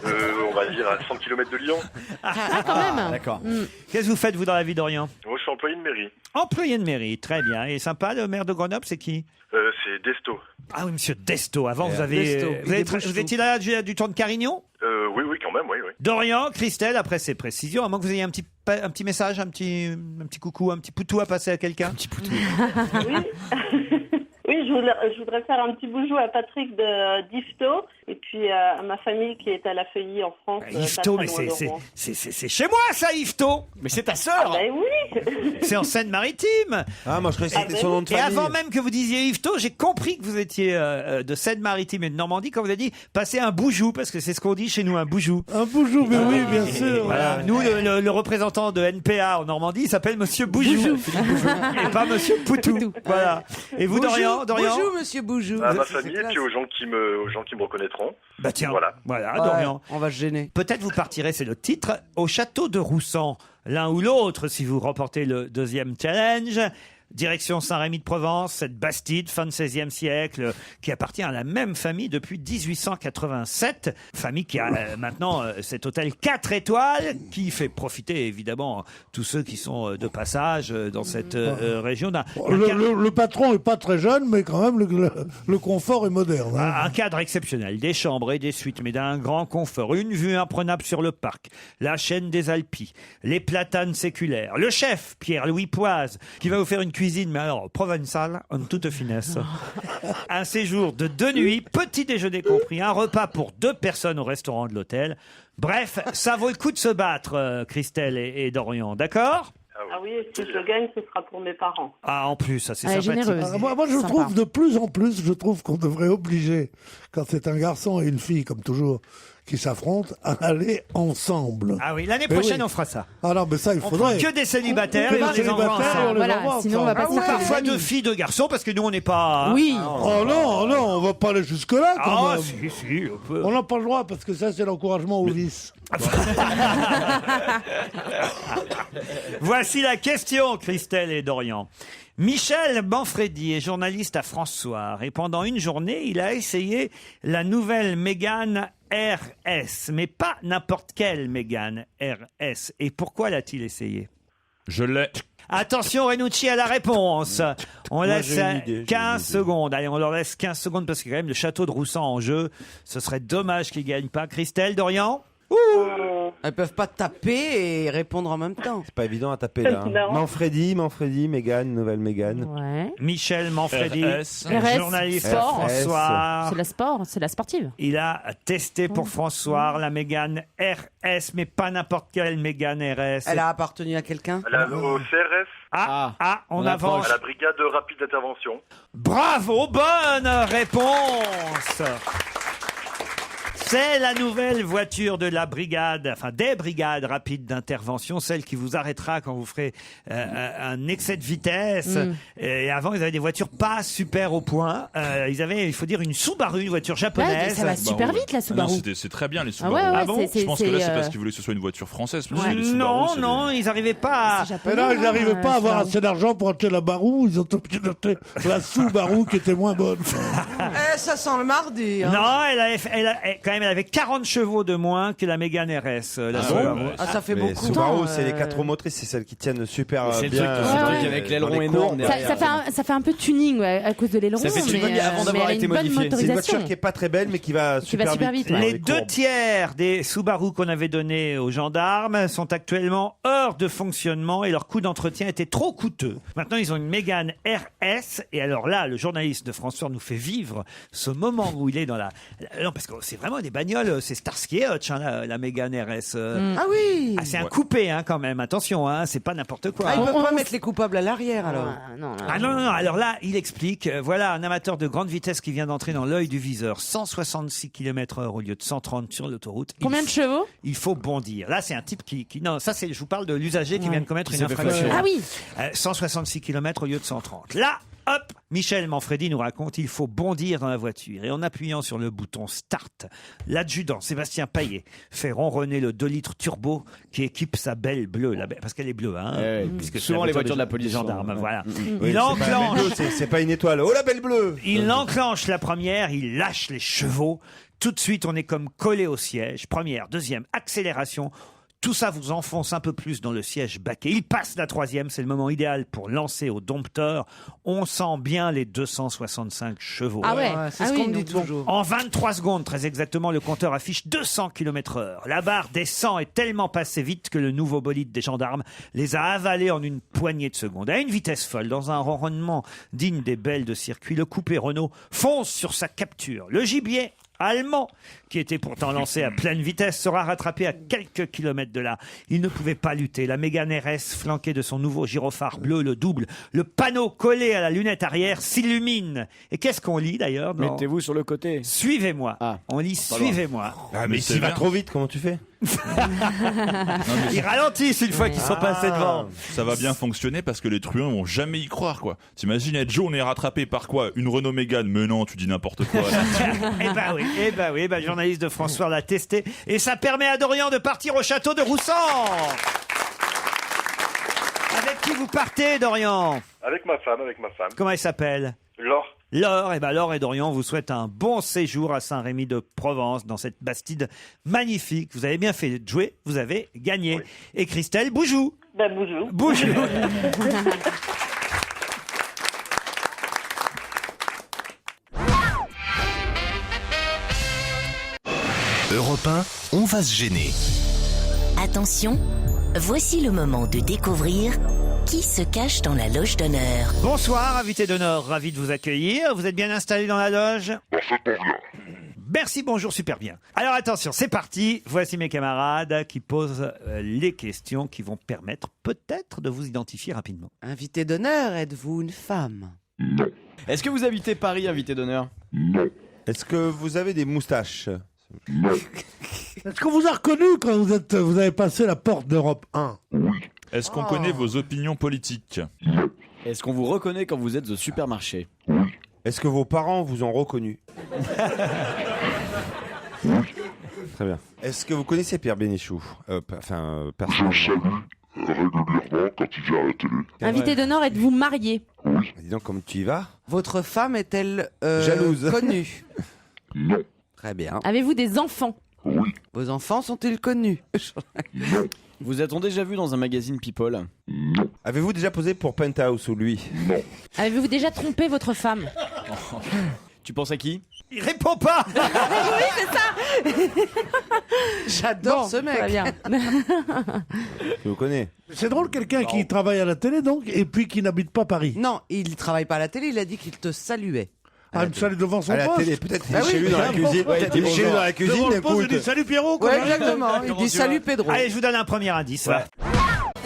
On va dire à 100 km de Lyon. Ah, quand même. D'accord. Qu'est-ce que vous faites, vous, dans la vie, Dorian? Moi, je suis employé de mairie. Employé de mairie, très bien. Et sympa, le maire de Grenoble, c'est qui? C'est Desto. Ah oui, monsieur Desto. Avant, vous avez. Desto. Vous étiez là du temps de Carignon? Oui, quand même, oui. Dorian, Christelle, après ces précisions, à moins que vous ayez un petit message, un petit coucou, un petit poutou à passer à quelqu'un. Un petit poutou. Oui, je voudrais faire un petit boujou à Patrick d'Ifto et puis à ma famille qui est à La Feuillie en France. Ifto, mais c'est chez moi ça, Ifto. Mais c'est ta sœur. Ben oui. C'est en Seine-Maritime. Ah, moi je croyais que c'était son nom de Et famille. avant même que vous disiez Ifto, j'ai compris que vous étiez de Seine-Maritime et de Normandie quand vous avez dit passer un boujou, parce que c'est ce qu'on dit chez nous, un boujou. Un boujou, mais oui, bien sûr. Voilà. Nous, le représentant de NPA en Normandie, il s'appelle Monsieur Boujou. Et pas Monsieur Poutou. Voilà. Et vous, Dorian? Bonjour, monsieur Boujou. À ma famille et puis aux gens qui me reconnaîtront. Bah tiens, Voilà. voilà, Dorian. On va se gêner. Peut-être vous partirez, c'est le titre, au château de Roussan, l'un ou l'autre, si vous remportez le deuxième challenge. Direction Saint-Rémy-de-Provence, cette Bastide, fin du XVIe siècle, qui appartient à la même famille depuis 1887. Famille qui a maintenant cet hôtel 4 étoiles, qui fait profiter évidemment tous ceux qui sont de passage dans cette région. Le patron est pas très jeune, mais quand même le confort est moderne. Hein. Un cadre exceptionnel, des chambres et des suites, mais d'un grand confort. Une vue imprenable sur le parc, la chaîne des Alpilles, les platanes séculaires. Le chef, Pierre-Louis Poise, qui va vous faire une cuisine, mais alors provençale, en toute finesse. Un séjour de 2 nuits, petit déjeuner compris, un repas pour 2 personnes au restaurant de l'hôtel. Bref, ça vaut le coup de se battre, Christelle et Dorian, d'accord? Ah oui, si je gagne, ce sera pour mes parents. Ah, en plus, ça c'est Elle est sympathique. généreuse. Moi, je trouve de plus en plus, je trouve qu'on devrait obliger, quand c'est un garçon et une fille, comme toujours, qui s'affrontent, à aller ensemble. Ah oui, l'année Mais prochaine oui. on fera ça. Ah non, mais ça, il On faudrait. prend que des célibataires Que et on des les envoie célibataires, ensemble. on les Voilà, envoie sinon on va ensemble. pas Ou se faire des parfois amis. 2 filles, 2 garçons, parce que nous on n'est pas... Oui. Oh non, non, on va pas aller jusque-là quand Ah même. si, on peut. On n'a pas le droit parce que ça c'est l'encouragement au vice. Voici la question, Christelle et Dorian. Michel Manfredi est journaliste à France Soir et pendant une journée, il a essayé la nouvelle Mégane RS, mais pas n'importe quelle Mégane RS. Et pourquoi l'a-t-il essayé? Je l'ai. Attention Renucci à la réponse. On laisse j'ai une idée, 15 secondes. Allez, on leur laisse 15 secondes parce qu'il y a quand même le château de Roussan en jeu. Ce serait dommage qu'ils ne gagnent pas. Christelle, Dorian? Elles peuvent pas taper et répondre en même temps. C'est pas évident à taper là. Non. Manfredi, Mégane, nouvelle Mégane. Ouais. Michel Manfredi, RS. journaliste à RS. François. C'est la sportive. Il a testé pour François la Mégane RS, mais pas n'importe quelle Mégane RS. Elle a appartenu à quelqu'un? Au CRS, On on avance. à la brigade rapide d'intervention. Bravo, bonne réponse. C'est la nouvelle voiture de la brigade, enfin des brigades rapides d'intervention, celle qui vous arrêtera quand vous ferez un excès de vitesse. Et avant, ils avaient des voitures pas super au point. Ils avaient, il faut dire, une Subaru, une voiture japonaise. Ça va super vite la Ah non, Subaru. c'est très bien les Ah Subaru. ouais, ouais, Ah bon Je pense que là, c'est parce qu'ils voulaient que ce soit une voiture française. Parce que les Subaru, Non, c'est non, ils n'arrivaient pas à... Mais là, ils n'arrivaient pas à avoir assez d'argent pour acheter la Barou, ils ont obligé d'acheter la Subaru qui était moins bonne. Ça sent le mardi. Hein. Non, elle a quand même, elle avait 40 chevaux de moins que la Mégane RS. La Subaru. Ça fait Mais beaucoup. Subaru, c'est les 4 roues motrices, c'est celles qui tiennent super C'est le bien. truc avec l'aileron énorme derrière. Ça fait un peu tuning à cause de l'aileron. Ça fait tuning avant d'avoir été modifié. C'est une voiture qui est pas très belle, mais qui va super vite. Les 2/3 des Subaru qu'on avait donnés aux gendarmes sont actuellement hors de fonctionnement et leur coût d'entretien était trop coûteux. Maintenant, ils ont une Mégane RS et alors là, le journaliste de François nous fait vivre ce moment où il est dans non, parce que c'est vraiment des bagnoles, c'est Starsky et Hutch, hein, la Mégane RS. Ah oui. Ah, c'est un coupé, hein, quand même. Attention, hein, c'est pas n'importe quoi. Ah, ils peuvent pas mettre les coupables à l'arrière alors. Non. Ah non. Alors là, il explique, voilà un amateur de grande vitesse qui vient d'entrer dans l'œil du viseur. 166 km/h au lieu de 130 sur l'autoroute. Combien de chevaux? Il faut bondir. Là, c'est un type qui non, ça c'est, je vous parle de l'usager qui vient de commettre une infraction. Ah oui. 166 km au lieu de 130. Là, hop, Michel Manfredi nous raconte, il faut bondir dans la voiture. Et en appuyant sur le bouton Start, l'adjudant Sébastien Paillet fait ronronner le 2 litres turbo qui équipe sa belle bleue. Parce qu'elle est bleue, hein. Puisque souvent les voitures de la police. Gendarmes, voilà. Oui, Il enclenche. C'est pas une étoile. Oh la belle bleue. Il enclenche la première, il lâche les chevaux. Tout de suite, on est comme collé au siège. Première, deuxième, accélération. Tout ça vous enfonce un peu plus dans le siège baquet. Il passe la troisième, c'est le moment idéal pour lancer au dompteur. On sent bien les 265 chevaux. Ah ouais, c'est ce qu'on me dit toujours. En 23 secondes, très exactement, le compteur affiche 200 km/h. La barre des 100 est tellement passée vite que le nouveau bolide des gendarmes les a avalés en une poignée de secondes. À une vitesse folle, dans un ronronnement digne des belles de circuit, le coupé Renault fonce sur sa capture. Le gibier allemand, qui était pourtant lancé à pleine vitesse, sera rattrapé à quelques kilomètres de là. Il ne pouvait pas lutter. La Mégane RS, flanquée de son nouveau gyrophare bleu, le double, le panneau collé à la lunette arrière s'illumine. Et qu'est-ce qu'on lit d'ailleurs dans... Mettez-vous sur le côté. Suivez-moi. On lit Suivez-moi. Ah, mais s'il va trop vite, comment tu fais? Ils ralentissent une fois qu'ils sont passés devant. Ça va bien fonctionner parce que les truands vont jamais y croire, quoi. T'imagines être Joe, on est rattrapé par quoi? Une Renault Mégane? Mais non, tu dis n'importe quoi. Eh ben oui, le journaliste de François l'a testé et ça permet à Dorian de partir au château de Roussan. Avec qui vous partez, Dorian? Avec ma femme. Comment elle s'appelle? Laure. Laure et Dorian vous souhaitent un bon séjour à Saint-Rémy de Provence, dans cette Bastide magnifique. Vous avez bien fait de jouer, vous avez gagné. Oui. Et Christelle, boujou. Boujou. Boujou. Europe 1, on va se gêner. Attention, voici le moment de découvrir qui se cache dans la loge d'honneur. Bonsoir, invité d'honneur, ravi de vous accueillir. Vous êtes bien installé dans la loge? Parfaitement bien. Merci, bonjour, super bien. Alors attention, c'est parti. Voici mes camarades qui posent les questions qui vont permettre peut-être de vous identifier rapidement. Invité d'honneur, êtes-vous une femme? Non. Est-ce que vous habitez Paris, invité d'honneur? Non. Est-ce que vous avez des moustaches? Non. Est-ce qu'on vous a reconnu quand vous avez passé la porte d'Europe 1? Oui. Est-ce qu'on connaît vos opinions politiques? Non. Est-ce qu'on vous reconnaît quand vous êtes au supermarché? Oui. Est-ce que vos parents vous ont reconnu? Oui. Très bien. Est-ce que vous connaissez Pierre Bénichou? Je personnellement. salue régulièrement quand il vient à la télé. Invité d'honneur, êtes-vous marié? Oui. Dis donc, comme tu y vas? Votre femme est-elle Jalouse. connue? Non. Très bien. Avez-vous des enfants? Oui. Vos enfants sont-ils connus? Non. Vous a-t-on déjà vu dans un magazine People? Non. Avez-vous déjà posé pour Penthouse ou lui? Non. Avez-vous déjà trompé votre femme? Tu penses à qui? Il répond pas. Oui, c'est ça. J'adore ce mec. Très bien. Je vous connais. C'est drôle, quelqu'un qui travaille à la télé, donc, et puis qui n'habite pas Paris. Non, il travaille pas à la télé, il a dit qu'il te saluait. Ah, il me salue devant son À la poste. télé, peut-être il Ah est oui, chez lui dans la cuisine. peut-être Il est chez lui dans la Devant cuisine, le poste, il écoute. dit salut Pierrot. Ouais, comment ça va exactement. Il dit salut Pedro. Allez, je vous donne un premier indice.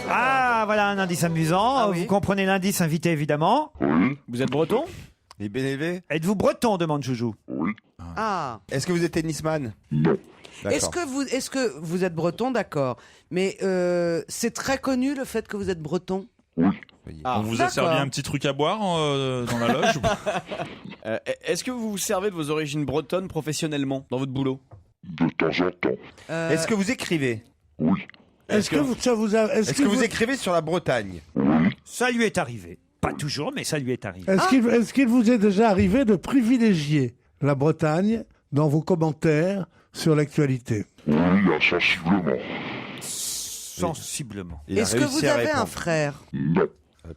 Ah, voilà un indice amusant. Ah oui. Vous comprenez l'indice, invité évidemment. Oui. Vous êtes breton? Il est bien élevé. Êtes-vous breton, demande Joujou. Oui. Ah. Est-ce que vous êtes tennisman? Non. Est-ce que vous êtes breton, d'accord? Mais c'est très connu le fait que vous êtes breton. Oui. Ah, On vous a servi un petit truc à boire dans la loge? Est-ce que vous vous servez de vos origines bretonnes professionnellement dans votre boulot? De temps en temps. Est-ce que vous écrivez? Oui. Est-ce que vous écrivez sur la Bretagne? Oui. Ça lui est arrivé. Pas toujours, mais ça lui est arrivé. Est-ce qu'il vous est déjà arrivé de privilégier la Bretagne dans vos commentaires sur l'actualité. Oui, sensiblement. Sensiblement. Est-ce que vous avez un frère? Non.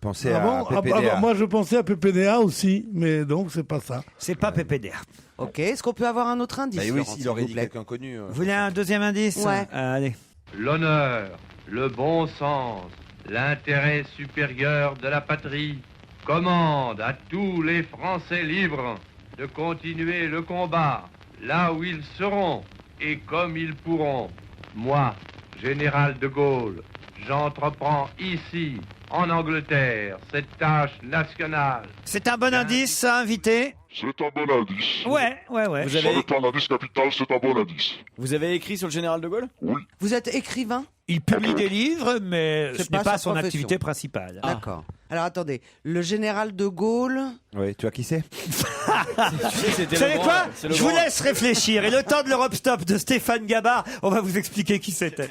Pensez Ah à bon PPDA. Moi, je pensais à PPDA aussi, mais donc c'est pas ça. C'est pas PPDA. Ok, est-ce qu'on peut avoir un autre indice? Bah oui, Laurent, s'il s'il aurait vous dit plaît. quelqu'un connu. Vous voulez un deuxième indice? Ouais. Allez. L'honneur, le bon sens, l'intérêt supérieur de la patrie commandent à tous les Français libres de continuer le combat là où ils seront et comme ils pourront. Moi, général de Gaulle, j'entreprends ici, en Angleterre, cette tâche nationale. C'est un bon indice, ça, invité? C'est un bon indice. Ouais. Vous Ça avez, n'est pas un indice capital, c'est un bon indice. vous avez écrit sur le général de Gaulle? Oui. Vous êtes écrivain? Il publie des livres, mais C'est ce n'est pas pas sa son profession. activité principale. D'accord. Alors attendez, le général de Gaulle. Oui, tu vois qui c'est? Tu sais, c'était Vous savez le grand- quoi? c'est le Je vous grand- laisse réfléchir. Et le temps de l'Europe Stop de Stéphane Gabard, on va vous expliquer qui c'était.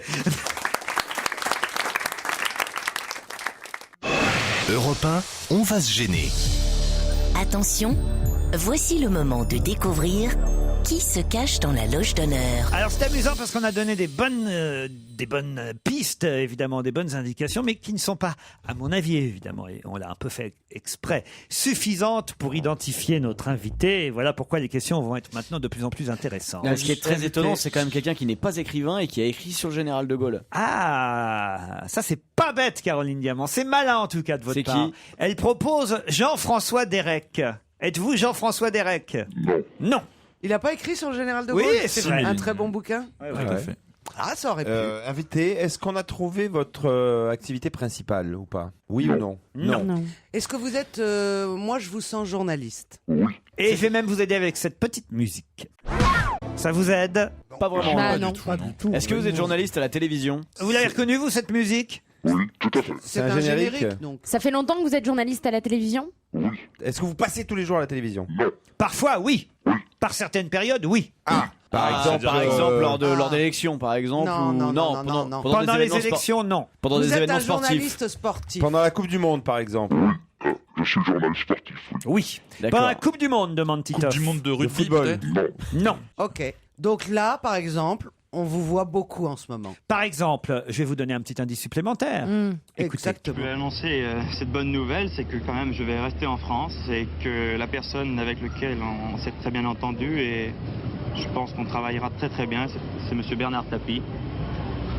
Europe 1, on va se gêner. Attention, voici le moment de découvrir qui se cache dans la loge d'honneur. Alors c'est amusant parce qu'on a donné des bonnes pistes, évidemment, des bonnes indications, mais qui ne sont pas, à mon avis, évidemment, et on l'a un peu fait exprès, suffisantes pour identifier notre invité. Et voilà pourquoi les questions vont être maintenant de plus en plus intéressantes. Ce qui est très étonnant, c'est quand même quelqu'un qui n'est pas écrivain et qui a écrit sur le général de Gaulle. Ah, ça c'est pas bête, Caroline Diamant. C'est malin en tout cas de votre C'est qui? part. Elle propose Jean-François Derek. Êtes-vous Jean-François Derek? Non. Non. Il n'a pas écrit sur le général de Oui, Gaulle? c'est vrai. Un très bon bouquin? Ouais, Tout à fait. Ah, ça aurait pu. Invité, est-ce qu'on a trouvé votre activité principale ou pas? Oui ou non? Non. Est-ce que vous êtes... moi, je vous sens journaliste. Et je vais même vous aider avec cette petite musique. Ça vous aide? Pas vraiment. Bah, pas non. du tout. Pas du tout. Est-ce que vous êtes journaliste à la télévision? Vous l'avez reconnu, vous, cette musique? Oui, tout à fait. C'est un un générique. générique, donc. Ça fait longtemps que vous êtes journaliste à la télévision? Est-ce que vous passez tous les jours à la télévision? Non. Parfois, oui. Par certaines périodes, oui. Par exemple, lors d'élections, par exemple. Non, ou... non, pendant Pendant des les événements élections, non. Pendant Vous des êtes événements un sportifs. journaliste sportif. Pendant la Coupe du Monde, par exemple. Je suis journaliste sportif, oui. Oui. D'accord. Pendant la Coupe du Monde, demande Coupe Titoff. du monde de rugby, football. peut-être? Non. Ok. Donc là, par exemple, on vous voit beaucoup en ce moment. Par exemple, je vais vous donner un petit indice supplémentaire. Écoutez. Exactement. Je vais annoncer cette bonne nouvelle, c'est que quand même je vais rester en France et que la personne avec laquelle on s'est très bien entendu et je pense qu'on travaillera très très bien, c'est Monsieur Bernard Tapie,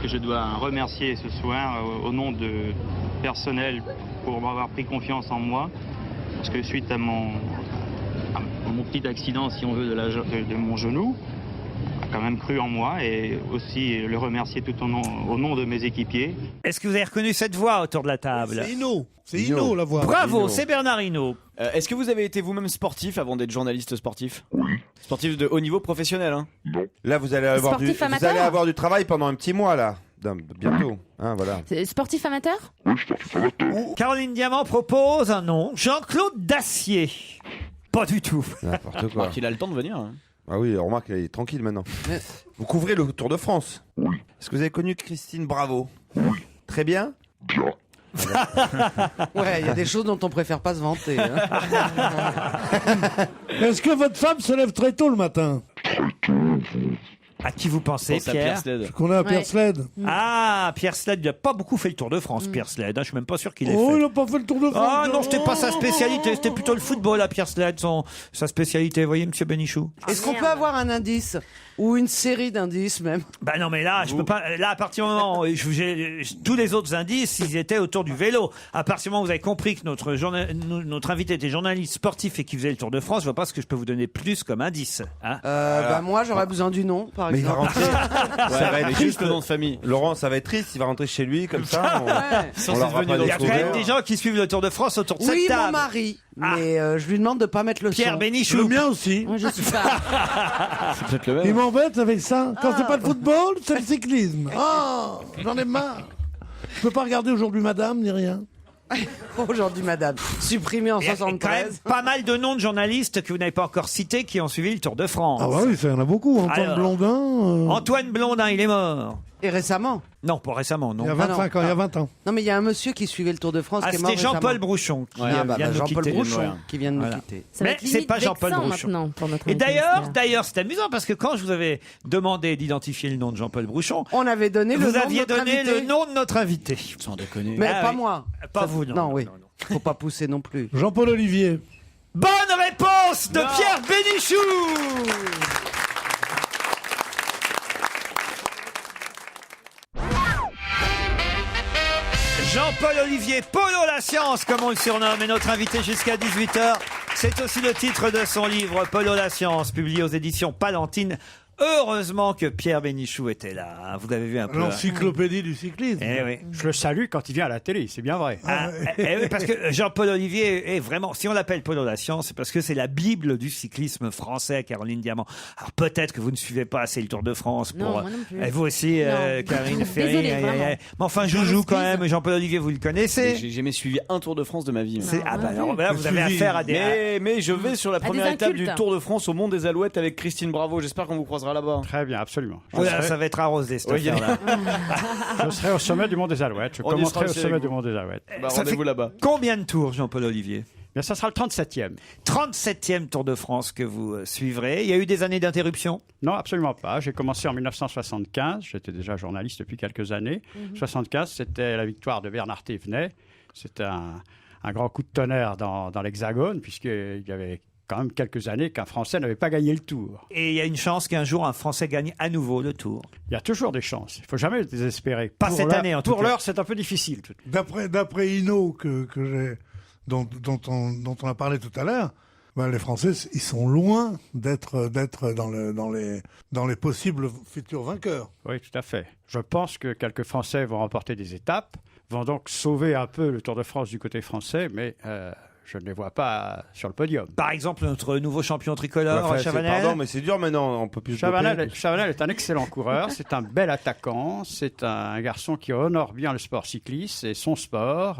que je dois remercier ce soir au nom de personnel pour avoir pris confiance en moi, parce que suite à mon petit accident, si on veut, de mon genou, a quand même cru en moi et aussi le remercier tout au nom de mes équipiers. Est-ce que vous avez reconnu cette voix autour de la table? C'est Hinault. C'est Hinault, la voix. Bravo, Hinault. c'est Bernard Hinault. Est-ce que vous avez été vous-même sportif avant d'être journaliste sportif? Oui. Sportif de haut niveau professionnel, hein? Non. Là, vous allez avoir Sportif vous amateur allez avoir du travail pendant un petit mois, là. Bientôt. Hein, voilà. C'est sportif amateur? Oui, sportif amateur. Caroline Diamant propose un nom. Jean-Claude Dacier. Pas du tout. N'importe quoi. Il a le temps de venir. Hein. Ah oui, remarque, il est tranquille maintenant. Vous couvrez le Tour de France? Oui. Est-ce que vous avez connu Christine Bravo? Oui. Très bien? Bien. Ouais, il y a des choses dont on préfère pas se vanter. Hein. Est-ce que votre femme se lève très tôt le matin? À qui vous pensez, Pense à Pierre? Pierre Sled. Je connais un Pierre Ouais. Sled. Ah, Pierre Sled, il n'a pas beaucoup fait le Tour de France, Pierre Sled. Hein, je suis même pas sûr qu'il ait Oh, fait. il n'a pas fait le Tour de France. Ah non, c'était pas sa spécialité, c'était plutôt le football à Pierre Sled, sa spécialité. Vous voyez, monsieur Bénichou? Est-ce qu'on peut avoir un indice? Ou une série d'indices même? Bah non, mais là, je peux pas. Là, à partir du moment où tous les autres indices, ils étaient autour du vélo. À partir du moment où vous avez compris que notre invité était journaliste sportif et qu'il faisait le Tour de France, je vois pas ce que je peux vous donner plus comme indice. Hein. Bah moi, j'aurais besoin du nom, par Mais il va exemple. rentrer. Ça va être mais triste. juste le nom de famille. Laurent, ça va être triste. Il va rentrer chez lui comme ça. Ouais. On l'aura pas Il y a quand découvert. même des gens qui suivent le Tour de France autour de Oui, cette mon table. mari. Mais je lui demande de pas mettre le Pierre son. Bénichou. Le mien aussi. Moi, je suis pas. C'est peut-être le Il même. m'embête avec ça. Quand c'est pas le football, c'est le cyclisme. Oh, j'en ai marre. Je peux pas regarder aujourd'hui madame, ni rien. Aujourd'hui, madame. Supprimé en Il y a quand même 73. pas mal de noms de journalistes que vous n'avez pas encore cités qui ont suivi le Tour de France. Ah bah oui, ça y en a beaucoup. Antoine Alors. Blondin. Antoine Blondin, il est mort. Et récemment? Non, pas récemment, non. Il y a 25 ans, il y a 20 ans. Non, mais il y a un monsieur qui suivait le Tour de France qui est mort c'était Jean-Paul récemment. Brouchon qui Ouais, vient de nous Jean-Paul quitter. Brouchon qui vient de nous Voilà. quitter. Ça va Mais être c'est limite pas Jean-Paul vexant Brouchon. maintenant pour notre Et invité d'ailleurs, c'est amusant parce que quand je vous avais demandé d'identifier le nom de Jean-Paul Brouchon, On avait donné le vous nom de aviez notre donné invité. le nom de notre invité. Sans déconner. Mais Ah pas oui. moi. Pas Ça- vous, non. Non, oui. Faut pas pousser non plus. Jean-Paul Olivier. Bonne réponse de Pierre Bénichou. Jean-Paul Olivier, Polo la science, comme on le surnomme, est notre invité jusqu'à 18h. C'est aussi le titre de son livre, Polo la science, publié aux éditions Palantine. Heureusement que Pierre Bénichou était là. Hein. Vous l'avez vu un peu. L'encyclopédie du cyclisme. Eh oui. Je le salue quand il vient à la télé, c'est bien vrai. Oui, parce que Jean-Paul Olivier est vraiment, si on l'appelle Polo la science, c'est parce que c'est la Bible du cyclisme français, Caroline Diamant. Alors peut-être que vous ne suivez pas assez le Tour de France Non, pour. moi non plus. Et vous aussi, Non. Karine Ferry. Désolée, vraiment. Mais enfin, Joujou quand même, Jean-Paul Olivier, vous le connaissez. J'ai jamais suivi un Tour de France de ma vie. C'est- Ah bah alors, là, vous avez affaire à des. Mais je vais sur la des première étape incultes. du Tour de France au Mont des Alouettes avec Christine Bravo. J'espère qu'on vous croisera là-bas. Très bien, absolument. Oh là, ça va être arrosé cette Oui, affaire-là. Je serai au sommet du Mont des Alouettes. Je On y sera commenterai au aussi sommet avec du vous. Mont des Alouettes. Bah, Ça rendez-vous fait là-bas. Combien de tours, Jean-Paul Olivier? Bien, ça sera le 37e. 37e Tour de France que vous suivrez. Il y a eu des années d'interruption? Non, absolument pas. J'ai commencé en 1975. J'étais déjà journaliste depuis quelques années. 75, c'était la victoire de Bernard Thévenet. C'était un grand coup de tonnerre dans l'Hexagone, puisqu'il y avait quand même quelques années qu'un Français n'avait pas gagné le Tour. Et il y a une chance qu'un jour un Français gagne à nouveau le Tour. Il y a toujours des chances. Il ne faut jamais les désespérer. Pas Pour cette l'heure- année, en tout Pour cas. l'heure, c'est un peu difficile. D'après Hinault, que j'ai, dont on a parlé tout à l'heure, ben, les Français, ils sont loin d'être dans les possibles futurs vainqueurs. Oui, tout à fait. Je pense que quelques Français vont remporter des étapes, vont donc sauver un peu le Tour de France du côté français, mais je ne les vois pas sur le podium. Par exemple, notre nouveau champion tricolore, Chavanel. Pardon, mais c'est dur maintenant, on peut plus se Chavanel est un excellent coureur, c'est un bel attaquant, c'est un garçon qui honore bien le sport cycliste et son sport.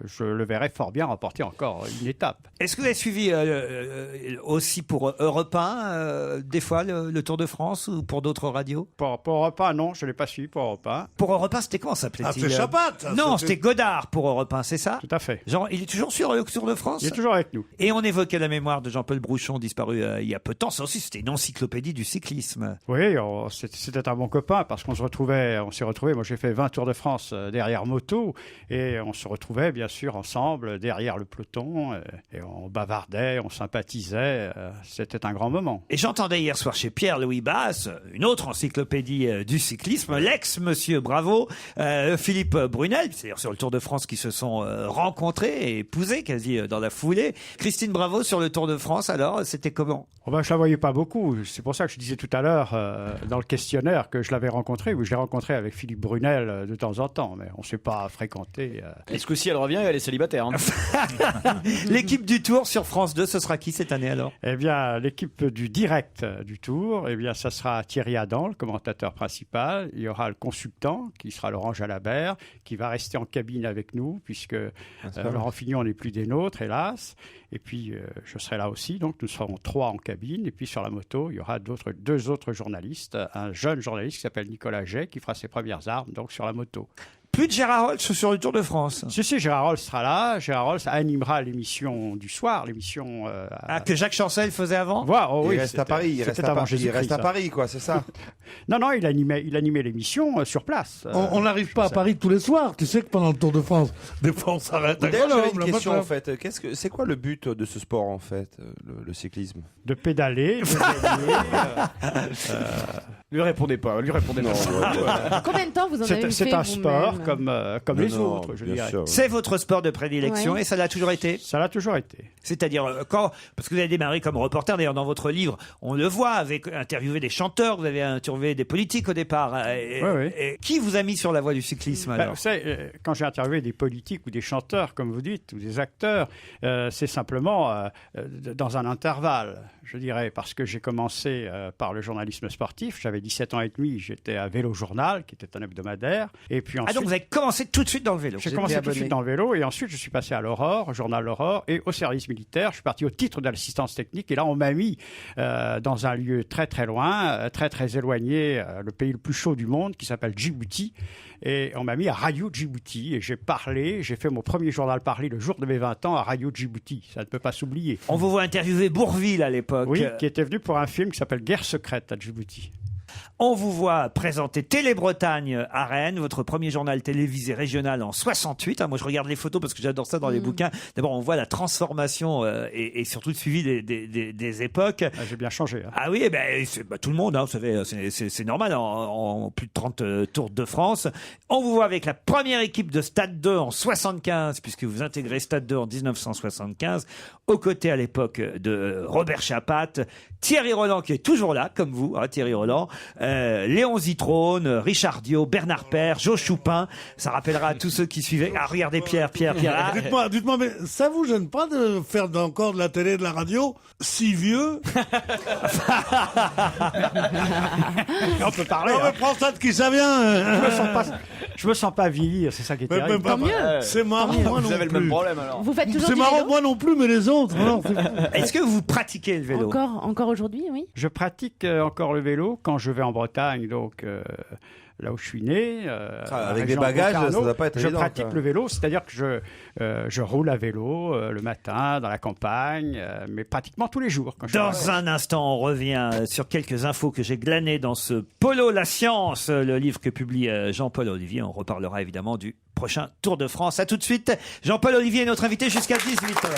Je le verrais fort bien remporter encore une étape. Est-ce que vous avez suivi aussi pour Europe 1, des fois, le Tour de France ou pour d'autres radios? Pour Europe 1, non, je ne l'ai pas suivi pour Europe 1. Pour Europe 1, c'était comment s'appelait-il? Ah, c'est Chapat, ça, Non, c'était- c'était Godard pour Europe 1, c'est ça? Tout à fait. Genre, il est toujours sur le Tour de France? Il est toujours avec nous. Et on évoquait la mémoire de Jean-Paul Brouchon, disparu il y a peu de temps. Ça aussi, c'était une encyclopédie du cyclisme. Oui, c'était un bon copain parce qu'on s'est retrouvés. Moi, j'ai fait 20 Tours de France derrière moto et on se retrouvait bien sûr ensemble derrière le peloton et on bavardait, on sympathisait. C'était un grand moment. Et j'entendais hier soir chez Pierre-Louis Basse, une autre encyclopédie du cyclisme, l'ex-monsieur Bravo, Philippe Brunel, c'est-à-dire sur le Tour de France qui se sont rencontrés et épousés quasi dans la foulée. Christine Bravo sur le Tour de France, alors, c'était comment? Oh ben, je la voyais pas beaucoup. C'est pour ça que je disais tout à l'heure dans le questionnaire que je l'avais rencontrée. Oui, je l'ai rencontrée avec Philippe Brunel de temps en temps, mais on ne s'est pas fréquenté. Est-ce que si elle revient, elle est célibataire hein. L'équipe du Tour sur France 2, ce sera qui cette année alors? Eh bien, l'équipe du direct du Tour, eh bien, ça sera Thierry Adam, le commentateur principal. Il y aura le consultant, qui sera Laurent Jalabert, qui va rester en cabine avec nous, puisque Laurent Fignon n'est plus des nôtres, hélas. Et puis, je serai là aussi, donc nous serons 3 en cabine. Et puis, sur la moto, il y aura 2 autres journalistes. Un jeune journaliste qui s'appelle Nicolas Jay, qui fera ses premières armes, donc sur la moto. Plus de Gérard Holtz sur le Tour de France? Si, Gérard Holtz sera là. Gérard Holtz animera l'émission du soir, l'émission... que Jacques Chancel faisait avant? Voilà, oh, Il oui, reste à c'était- Paris, il c'était reste à avant Paris, il Jésus-Christ, reste à ça. Paris, quoi, c'est ça. Non, il animait l'émission sur place. On n'arrive pas à Paris tous les soirs. Tu sais que pendant le Tour de France, des fois on s'arrête à D'ailleurs, j'avais Grenoble. une question machin. en fait. C'est quoi le but de ce sport en fait, le cyclisme? De pédaler, de gagner, Lui répondez pas. Combien de temps vous en avez fait c'est un sport vous-même comme les Non, autres, je bien dirais. sûr. C'est votre sport de prédilection Ouais. et ça l'a toujours été? Ça l'a toujours été. C'est-à-dire, parce que vous avez démarré comme reporter, d'ailleurs dans votre livre, on le voit, avec interviewé des chanteurs, vous avez interviewé des politiques au départ. Et qui vous a mis sur la voie du cyclisme alors? Vous savez, quand j'ai interviewé des politiques ou des chanteurs, comme vous dites, ou des acteurs, c'est simplement dans un intervalle. je dirais, parce que j'ai commencé par le journalisme sportif. J'avais 17 ans et demi, j'étais à Vélo Journal, qui était un hebdomadaire. Et puis ensuite, Ah donc vous avez commencé tout de suite dans le vélo. j'ai commencé tout de suite dans le vélo, et ensuite je suis passé à l'Aurore, au journal L'Aurore, et au service militaire. Je suis parti au titre de l'assistance technique, et là on m'a mis dans un lieu très très loin, très très éloigné, le pays le plus chaud du monde, qui s'appelle Djibouti. Et on m'a mis à Radio Djibouti, et j'ai fait mon premier journal parlé le jour de mes 20 ans à Radio Djibouti. Ça ne peut pas s'oublier. On vous voit interviewer Bourvil à l'époque. Oui, qui était venu pour un film qui s'appelle Guerre secrète à Djibouti. On vous voit présenter Télé-Bretagne à Rennes, votre premier journal télévisé régional en 68. Moi, je regarde les photos parce que j'adore ça dans les bouquins. D'abord, on voit la transformation et surtout le suivi des époques. Ah, j'ai bien changé. Hein. Ah oui, tout le monde, vous savez, c'est normal en plus de 30 Tours de France. On vous voit avec la première équipe de Stade 2 en 75, puisque vous intégrez Stade 2 en 1975, aux côtés à l'époque de Robert Chapat, Thierry Roland qui est toujours là, comme vous, Thierry Roland, Léon Zitrone, Richard Dio, Bernard Père, Jo Choupin. Ça rappellera à tous ceux qui suivaient. Ah, regardez Pierre. Ah, Dites-moi, mais ça vous gêne pas de faire encore de la télé et de la radio si vieux? On peut parler. Non, mais prends ça de qui ça vient. Je me sens pas vieillir, c'est ça qui est terrible. Tant mieux. C'est marrant, moi non plus. Vous avez le même problème alors. Vous faites toujours C'est du marrant, vélo moi non plus, mais les autres. Non, Est-ce que vous pratiquez le vélo? Encore aujourd'hui, oui. Je pratique encore le vélo quand je vais en Bretagne, donc là où je suis né. Avec des bagages, ça doit pas être Je évident, pratique quoi. le vélo, c'est-à-dire que je roule à vélo le matin dans la campagne, mais pratiquement tous les jours. Quand Dans un instant, on revient sur quelques infos que j'ai glanées dans ce Polo la science, le livre que publie Jean-Paul Olivier. On reparlera évidemment du prochain Tour de France. À tout de suite. Jean-Paul Olivier est notre invité jusqu'à 18h.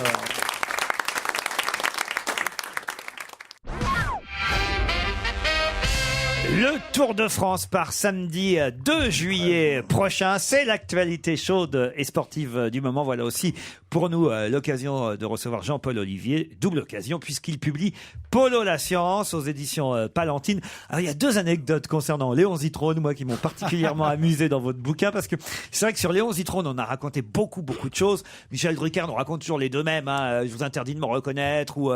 Le Tour de France part samedi 2 juillet prochain. C'est l'actualité chaude et sportive du moment. Voilà aussi pour nous l'occasion de recevoir Jean-Paul Olivier. Double occasion puisqu'il publie Polo la science aux éditions Palantine. Alors il y a 2 anecdotes concernant Léon Zitrone, moi qui m'ont particulièrement amusé dans votre bouquin parce que c'est vrai que sur Léon Zitrone on a raconté beaucoup de choses. Michel Drucker nous raconte toujours les deux mêmes. Je vous interdis de me reconnaître ou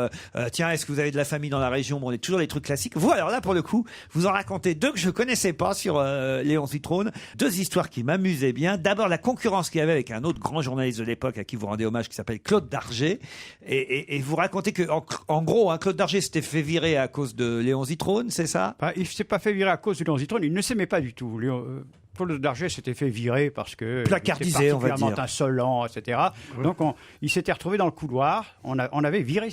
tiens est-ce que vous avez de la famille dans la région? Bon, on est toujours les trucs classiques. Vous alors là pour le coup vous en racontez 2 que je connaissais pas sur Léon Zitrone. 2 histoires qui m'amusaient bien. D'abord la concurrence qu'il y avait avec un autre grand journaliste de l'époque à qui vous rendez hommage qui s'appelle Claude Darget et vous racontez que en gros Claude Darget s'était fait virer à cause de Léon Zitrone, c'est ça? Il ne s'est pas fait virer à cause de Léon Zitrone, il ne s'aimait pas du tout. Claude Darget s'était fait virer parce que placardisé, on va dire, particulièrement insolent, etc. Ouais. Donc il s'était retrouvé dans le couloir. On avait viré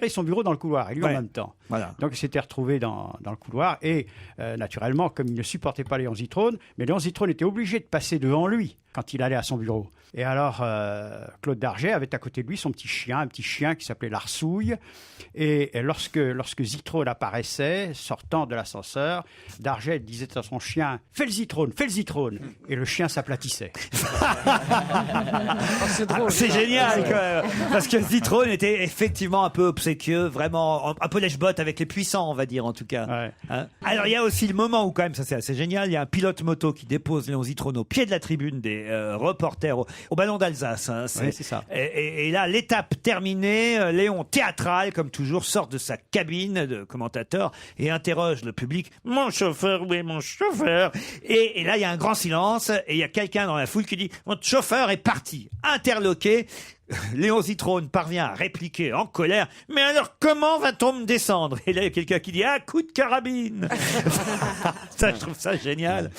son bureau dans le couloir, et lui en même temps. Voilà. Donc il s'était retrouvé dans le couloir et naturellement, comme il ne supportait pas Léon Zitrone, mais Léon Zitrone était obligé de passer devant lui quand il allait à son bureau. Et alors, Claude Darget avait à côté de lui son un petit chien qui s'appelait Larsouille. Et lorsque Zitrone apparaissait, sortant de l'ascenseur, Darget disait à son chien « Fais le Zitrone !» Et le chien s'aplatissait. C'est génial quand même, parce que Zitrone était effectivement un peu obséquieux, vraiment un peu lèche-botte avec les puissants, on va dire en tout cas. Ouais. Alors il y a aussi le moment où quand même, ça c'est assez génial, il y a un pilote moto qui dépose Léon Zitrone au pied de la tribune des reporters au Ballon d'Alsace. C'est ça. Et là, l'étape terminée, Léon, théâtral comme toujours, sort de sa cabine de commentateur et interroge le public. Mon chauffeur, oui, mon chauffeur. Et là, il y a un grand silence et il y a quelqu'un dans la foule qui dit votre chauffeur est parti. Interloqué. Léon Zitrone parvient à répliquer en colère « Mais alors, comment va-t-on me descendre ?» Et là, il y a quelqu'un qui dit « Ah, coup de carabine !» Ça, je trouve ça génial.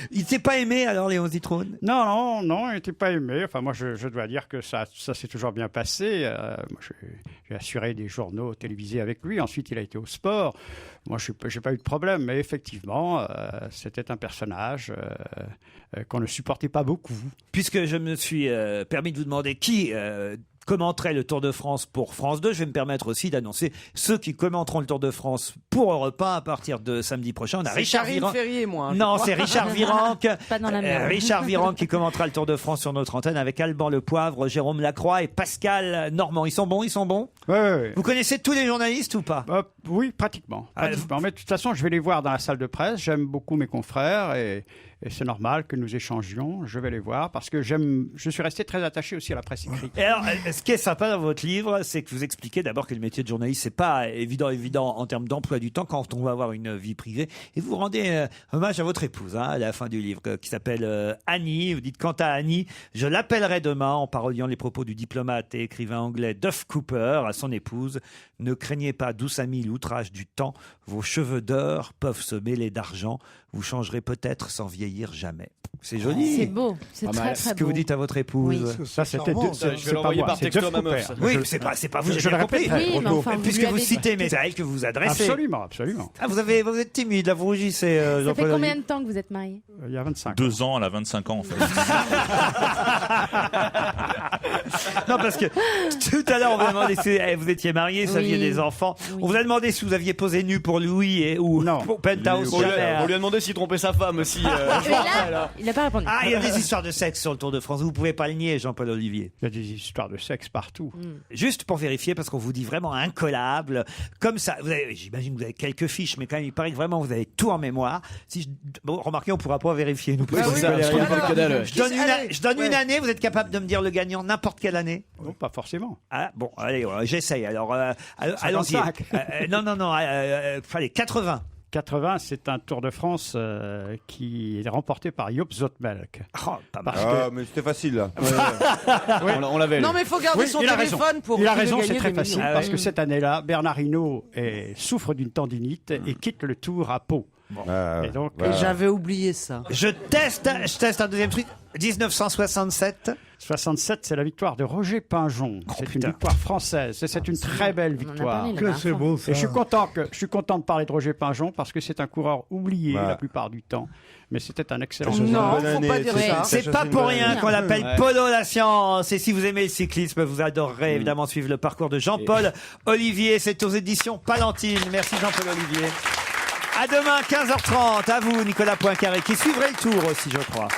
Il t'est pas aimé, alors, Léon Zitrone? Non, il n'était pas aimé. Enfin, moi, je dois dire que ça s'est toujours bien passé. Moi, j'ai assuré des journaux télévisés avec lui. Ensuite, il a été au sport. Moi, je n'ai pas eu de problème. Mais effectivement, c'était un personnage qu'on ne supportait pas beaucoup. Puisque je me suis permis de vous demander qui commenterait le Tour de France pour France 2, je vais me permettre aussi d'annoncer ceux qui commenteront le Tour de France pour Europe 1 à partir de samedi prochain. On a Richard Virenque. Ferrier et moi. Non, c'est Richard Virenque. Pas dans la mer. Richard Virenque qui commentera le Tour de France sur notre antenne avec Alban Le Poivre, Jérôme Lacroix et Pascal Normand. Ils sont bons? Ouais. Vous connaissez tous les journalistes ou pas? Oui, pratiquement. Pratiquement. Mais de toute façon, je vais les voir dans la salle de presse. J'aime beaucoup mes confrères et c'est normal que nous échangions. Je vais les voir parce que je suis resté très attaché aussi à la presse écrite. Et alors, ce qui est sympa dans votre livre, c'est que vous expliquez d'abord que le métier de journaliste, c'est pas évident en termes d'emploi du temps quand on va avoir une vie privée. Et vous rendez hommage à votre épouse à la fin du livre, qui s'appelle Annie. Vous dites, quant à Annie, je l'appellerai demain en parodiant les propos du diplomate et écrivain anglais Duff Cooper à son épouse. Ne craignez pas, douce amie, l'outrage du temps. Vos cheveux d'or peuvent se mêler d'argent. Vous changerez peut-être sans vieillir jamais. C'est joli. C'est beau, c'est très très Ce que beau. vous dites à votre épouse. Ça, c'était Je vais l'envoyer par texto à ma meuf. Oui, c'est pas vous, j'ai Je bien le compris. répéterai. Oui, mais enfin, vous Puisque lui vous avez citez, mais c'est à elle que vous vous adressez. Absolument, absolument. Ah, vous êtes timide, là, vous rougissez, Ça Jean-Paul fait combien Olivier. de temps que vous êtes mariés? Il y a 25 2 ans, elle a 25 ans en fait. Non, parce que tout à l'heure, on vous a demandé si vous étiez mariés, si vous aviez des enfants. On vous a demandé si vous aviez posé nu pour Louis ou pour Penthouse. On lui a demandé s'il trompait sa femme aussi. Mais là, il n'a pas répondu. Ah, il y a des histoires de sexe sur le Tour de France. Vous pouvez pas le nier, Jean-Paul Olivier. Il y a des histoires de sexe partout. Juste pour vérifier, parce qu'on vous dit vraiment incollable. Comme ça, j'imagine que vous avez quelques fiches, mais quand même, il paraît que vraiment vous avez tout en mémoire. Bon, remarquez, on pourra pas vérifier. Nous, c'est ça, je connais pas le cadavre. Je donne une année, vous êtes capable de me dire le gagnant n'importe quelle année? Non, pas forcément. Ah, bon, allez, j'essaye. Alors, allons-y. 55. Non, fallait 80. 80, c'est un Tour de France qui est remporté par Joop Zoetemelk. Oh, pas mal. Mais c'était facile là. On l'avait. Non, mais il faut garder son il a raison. téléphone pour. Il a qu'il ait raison, gagné c'est très des facile millions. parce que cette année-là, Bernard Hinault souffre d'une tendinite et quitte le Tour à Pau. Et donc, Et j'avais oublié ça. Je teste un deuxième truc. 1967. 67, c'est la victoire de Roger Pinjon. C'est une victoire française. C'est une très belle victoire. Que c'est beau ça. Et je suis content de parler de Roger Pinjon parce que c'est un coureur oublié la plupart du temps. Mais c'était un excellent Non, bonne faut année, pas dire c'est ça. C'est pas pour rien qu'on l'appelle Polo la science. Et si vous aimez le cyclisme, vous adorerez évidemment suivre le parcours de Jean-Paul Olivier. C'est aux éditions Palantine. Merci Jean-Paul Olivier. À demain 15h30. À vous Nicolas Poincaré qui suivrez le tour aussi, je crois.